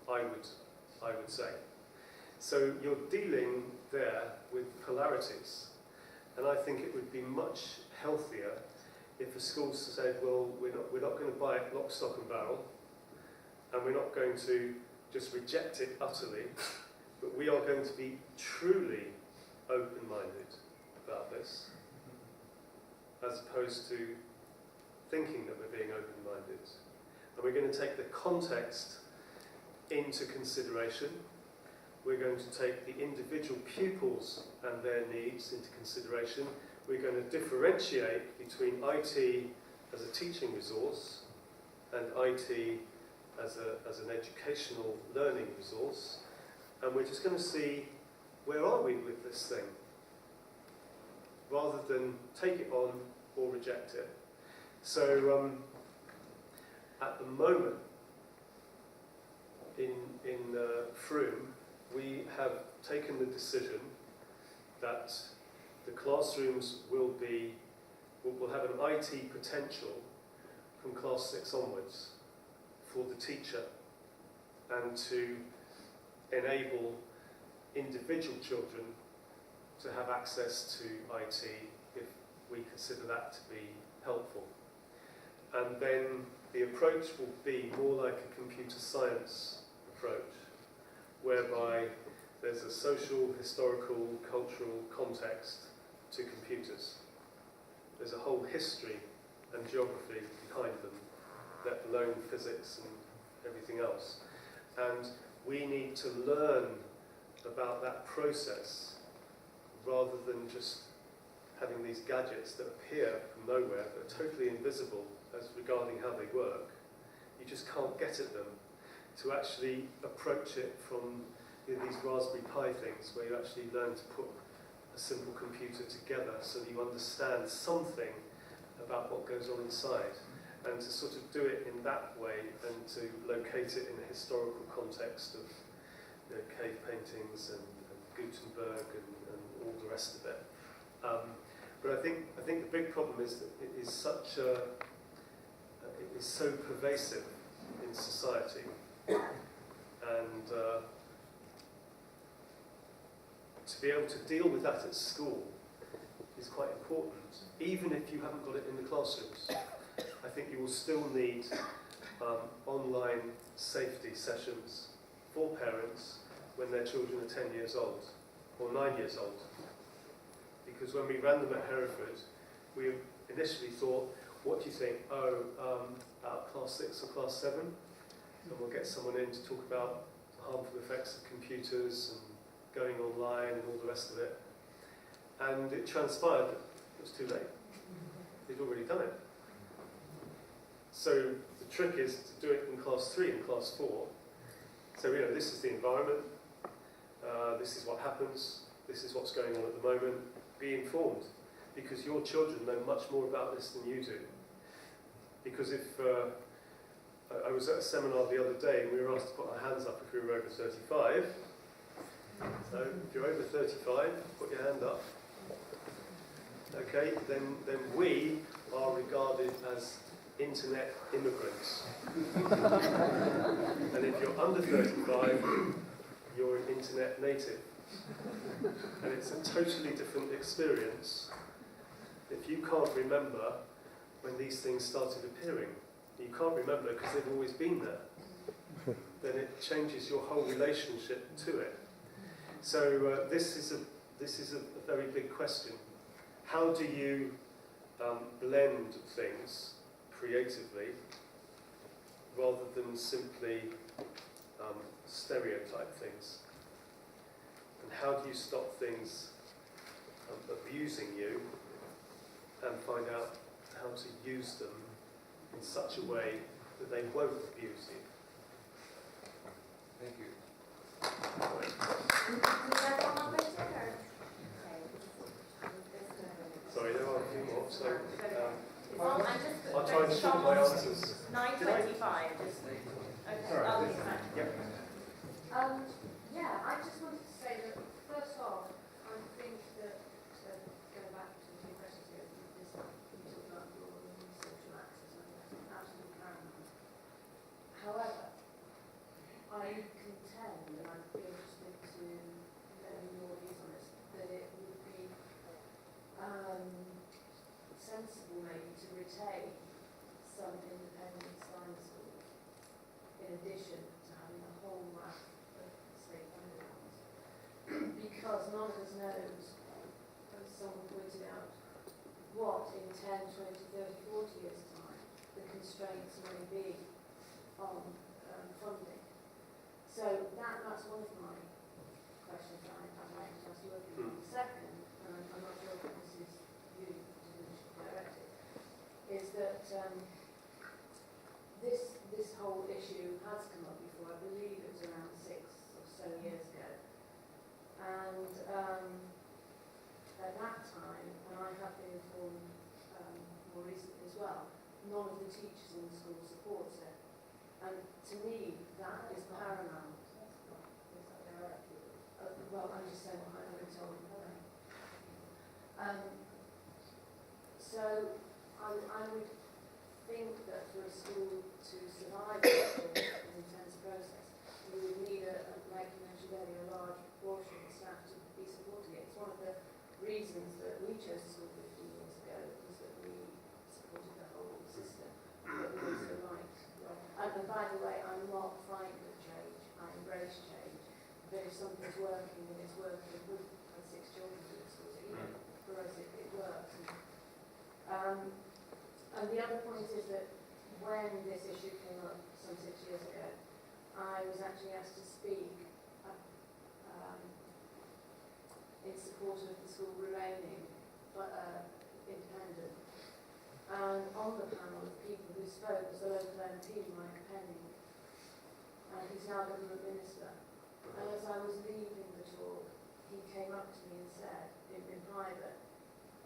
I would say. So you're dealing there with polarities. And I think it would be much healthier if a school said, well, we're not going to buy it lock, stock and barrel, and we're not going to just reject it utterly, but we are going to be truly open-minded about this, as opposed to thinking that we're being open-minded. And we're going to take the context into consideration. We're going to take the individual pupils and their needs into consideration. We're going to differentiate between IT as a teaching resource and IT as an educational learning resource. And we're just going to see, where are we with this thing? Rather than take it on or reject it. So at the moment, in Frome, we have taken the decision that the classrooms will have an IT potential from class 6 onwards for the teacher, and to enable individual children to have access to IT if we consider that to be helpful. And then the approach will be more like a computer science approach, whereby there's a social, historical, cultural context to computers. There's a whole history and geography behind them, let alone physics and everything else. And we need to learn about that process rather than just having these gadgets that appear from nowhere but are totally invisible as regarding how they work. You just can't get at them. To actually approach it from these Raspberry Pi things where you actually learn to put a simple computer together so that you understand something about what goes on inside, and to sort of do it in that way and to locate it in a historical context of cave paintings and Gutenberg and all the rest of it. But I think the big problem is that it is so pervasive in society, and to be able to deal with that at school is quite important, even if you haven't got it in the classrooms. I think you will still need online safety sessions for parents when their children are 10 years old or 9 years old. Because when we ran them at Hereford, we initially thought, what do you think? About class 6 or class 7? And we'll get someone in to talk about the harmful effects of computers and going online and all the rest of it. And it transpired that it was too late. They'd already done it. So the trick is to do it in class 3 and class 4. So this is the environment, this is what happens, this is what's going on at the moment. Be informed, because your children know much more about this than you do. Because if I was at a seminar the other day and we were asked to put our hands up if we were over 35. So if you're over 35, put your hand up. Okay, then we are regarded as internet immigrants. And if you're under 35, you're an internet native. And it's a totally different experience if you can't remember when these things started appearing. You can't remember because they've always been there. Then it changes your whole relationship to it. So this is a very big question. How do you blend things creatively rather than simply stereotype things? And how do you stop things abusing you and find out how to use them in such a way that they won't abuse you? Thank you. Sorry, there are a few more, so I'll try and short my answers. 9:25, just... Okay, Sorry. I'll be back. Yep. Yeah, I just wanted to say that first off, I think that, going back to the two questions here, you talked about your social access, and that's absolutely paramount. However, I contend, and I'd be interested to know your views on this, that it would be sensible maybe to retain some independent Steiner schools in addition to having a whole raft of state-funded ones. Because none of us knows constraints may be on funding. So that's one of my questions that I'd like to ask you. The second, and I'm not sure if this is you directed, is that this whole issue has come up before. I believe it was around 6 or so years ago. And at that time, and I have been informed more recently as well, none of the teachers in the school supports it. And to me, that is paramount. Well, I'm just saying what I've been told. So I would think that for a school to survive an intense process, you would need, like you mentioned earlier, a large proportion of staff to be supporting it. It's one of the reasons that we chose school 15 years ago, was that we supported the whole system. But we also liked, and by the way, I'm not frightened of change. I embrace change. But if something's working and it's working with 6 children in the schools, for us it works. And the other point is that when this issue came up some 6 years ago, I was actually asked to speak in support of the school remaining independent. And on the panel of people who spoke was the local MP, Mike Penning, and he's now government minister. And as I was leaving the talk, he came up to me and said, in private,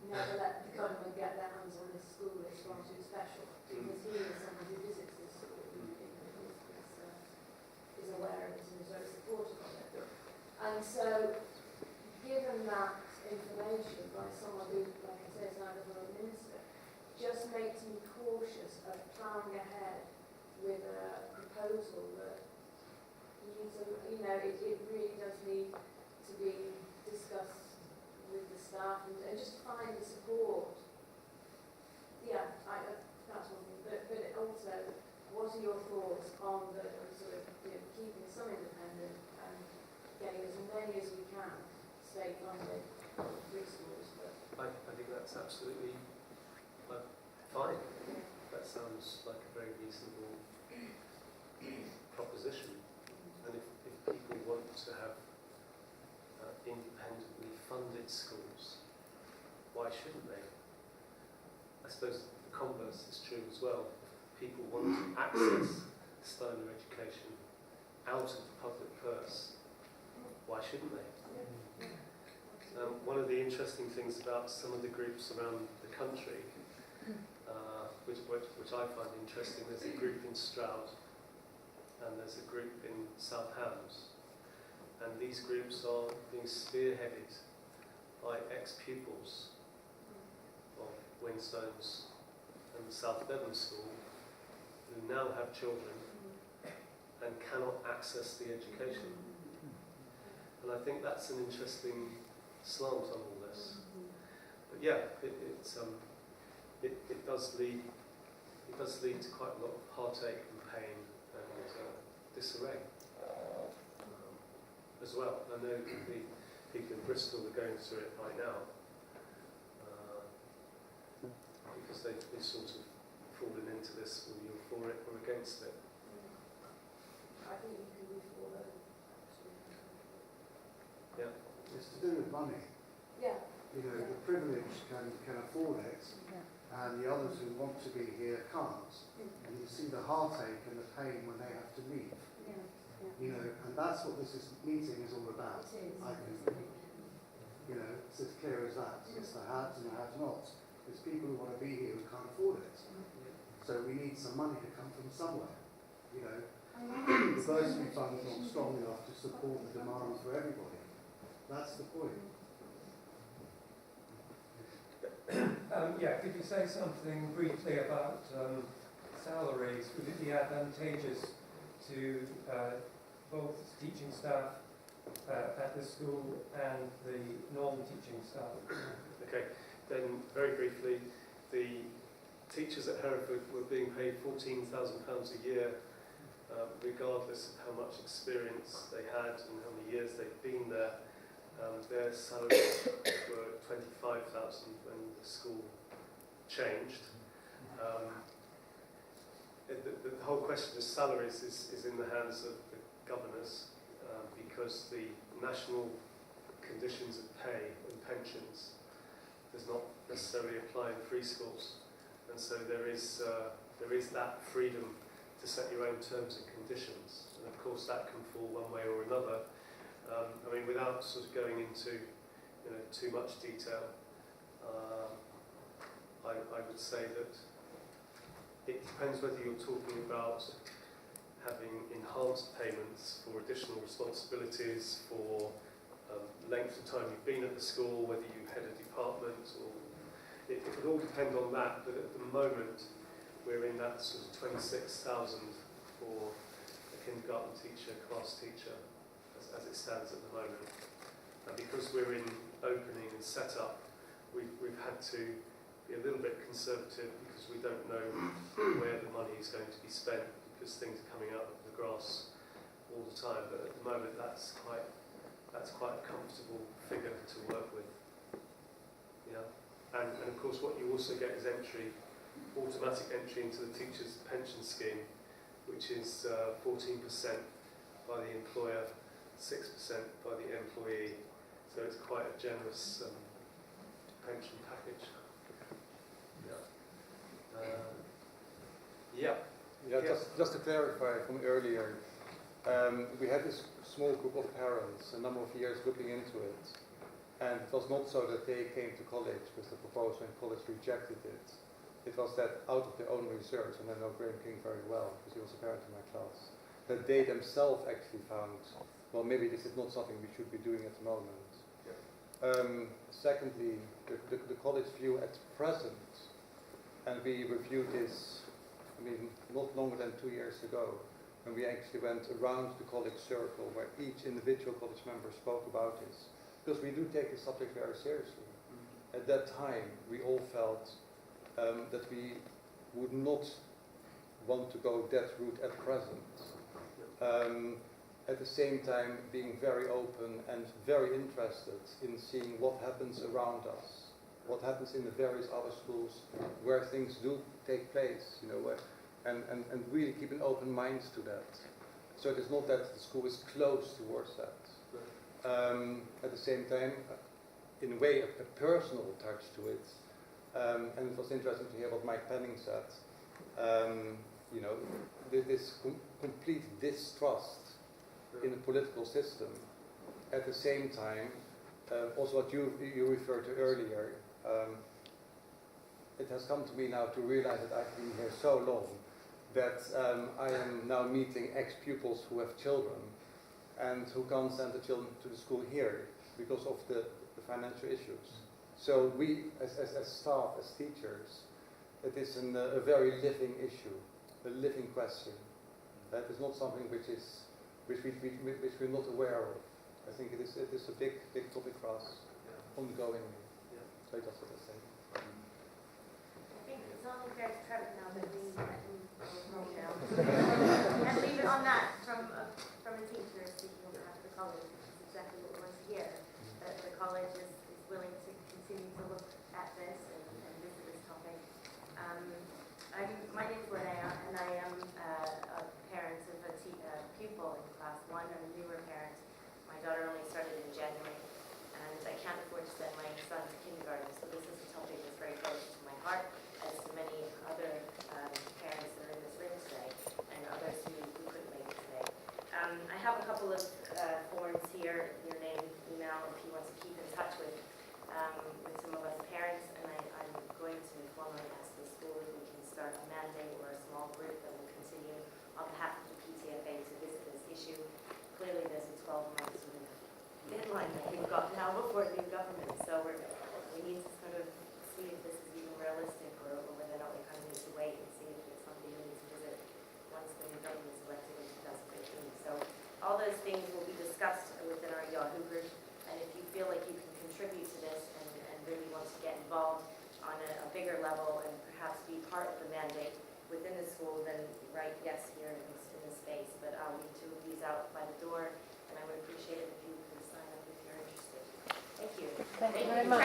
never let the government get their hands on this school, it's far too special. Because he is someone who visits this school, who is aware of it and is very supportive of it. And so, given that information by someone who, like I say, is now government minister, just makes me cautious of planning ahead with a proposal that needs it really does need to be discussed with the staff and just find the support. Yeah, that's one thing. But also, what are your thoughts on the sort of keeping some independent and getting as many as we can state funded free schools? I think that's absolutely fine. That sounds like a very reasonable proposition. And if people want to have independently funded schools, why shouldn't they? I suppose the converse is true as well. If people want to access Steiner education out of the public purse, why shouldn't they? One of the interesting things about some of the groups around the country, which I find interesting, there's a group in Stroud and there's a group in South Hams, and these groups are being spearheaded by ex-pupils of Wingstones and the South Devon School who now have children and cannot access the education. And I think that's an interesting slant on all this. But yeah, it does lead to quite a lot of heartache and pain and disarray as well. I know the people in Bristol are going through it right now because they've sort of fallen into this, whether you're for it or against it. I think you can be for it. Yeah. It's to do with money. Yeah. The privileged can afford it, and the others who want to be here can't. And you see the heartache and the pain when they have to leave. And that's what this meeting is all about. I think. It's as clear as that. It's the haves and the have-nots. It's people who want to be here who can't afford it. So we need some money to come from somewhere. The bursary fund's not strong enough to support the demands for everybody. That's the point. Could you say something briefly about salaries? Would it be advantageous to both teaching staff at the school and the non-teaching staff? Okay, then very briefly, the teachers at Hereford were being paid £14,000 a year, regardless of how much experience they had and how many years they'd been there. Their salaries were £25,000 when the school changed. the whole question of salaries is in the hands of the governors because the national conditions of pay and pensions does not necessarily apply in free schools, and so there is that freedom to set your own terms and conditions, and of course that can fall one way or another. I mean, without sort of going into too much detail, I would say that it depends whether you're talking about having enhanced payments for additional responsibilities, for length of time you've been at the school, whether you head a department, or it would all depend on that. But at the moment, we're in that sort of 26,000 for a kindergarten teacher, class teacher, as it stands at the moment. And because we're in opening and setup, we've had to be a little bit conservative because we don't know where the money is going to be spent because things are coming out of the grass all the time. But at the moment, that's quite a comfortable figure to work with. Yeah, and of course, what you also get is automatic entry into the teacher's pension scheme, which is 14% by the employer, 6% by the employee. So it's quite a generous pension package. Yeah. Yeah, just to clarify from earlier, we had this small group of parents a number of years looking into it, and it was not so that they came to college with the proposal and college rejected it. It was that out of their own research, and I know Graham King very well because he was a parent in my class, that they themselves actually found, well, maybe this is not something we should be doing at the moment. Yeah. Secondly, the college view at present, and we reviewed this, I mean, not longer than 2 years ago, when we actually went around the college circle where each individual college member spoke about this. Because we do take the subject very seriously. At that time, we all felt that we would not want to go that route at present. At the same time, being very open and very interested in seeing what happens around us, what happens in the various other schools where things do take place, and really keep an open mind to that. So it is not that the school is closed towards that. At the same time, in a way, a personal touch to it. And it was interesting to hear what Mike Penning said. This complete distrust in the political system. At the same time, also what you referred to earlier, it has come to me now to realize that I've been here so long that I am now meeting ex-pupils who have children and who can't send the children to the school here because of the financial issues. So we, as staff, as teachers, it is a very living issue, a living question. That is not something which we're not aware of. I think it is a big topic for us, ongoing. Yeah. So that's what I say. I think it's only fair to Trevor now that we and leave it on that from a teacher speaking on behalf of the college, which is exactly what we want to hear. That the college is willing to continue to look at this and visit this topic. My name is Linnea, and I am a parent of a pupil in class 1. I'm a newer parent. My daughter only started in January, and I can't afford to send my son to kindergarten, so this is a topic that's very close to my heart, as to many other parents that are in this room today, and others who couldn't make it today. I have a couple of forms here, your name, email, if you want to keep in touch with some of us parents, and I'm going to formally ask the school if we can start a mandate or a small group that will continue on behalf of the PTFA to visit this issue. Clearly there's a 12-month sort of deadline that we've got now before the new government, so we need to sort of see if this is even realistic or whether or not we kind of need to wait and see if it's something we need to visit once the new government is elected in 2015. So all those things will be discussed within our Yahoo group, and if you feel like you can contribute to this and really want to get involved on a bigger level and perhaps be part of the mandate within the school, then write yes here in this space. But I'll leave 2 of these out by the door, and I would appreciate it if you could sign up if you're interested. Thank you. Thank you very much.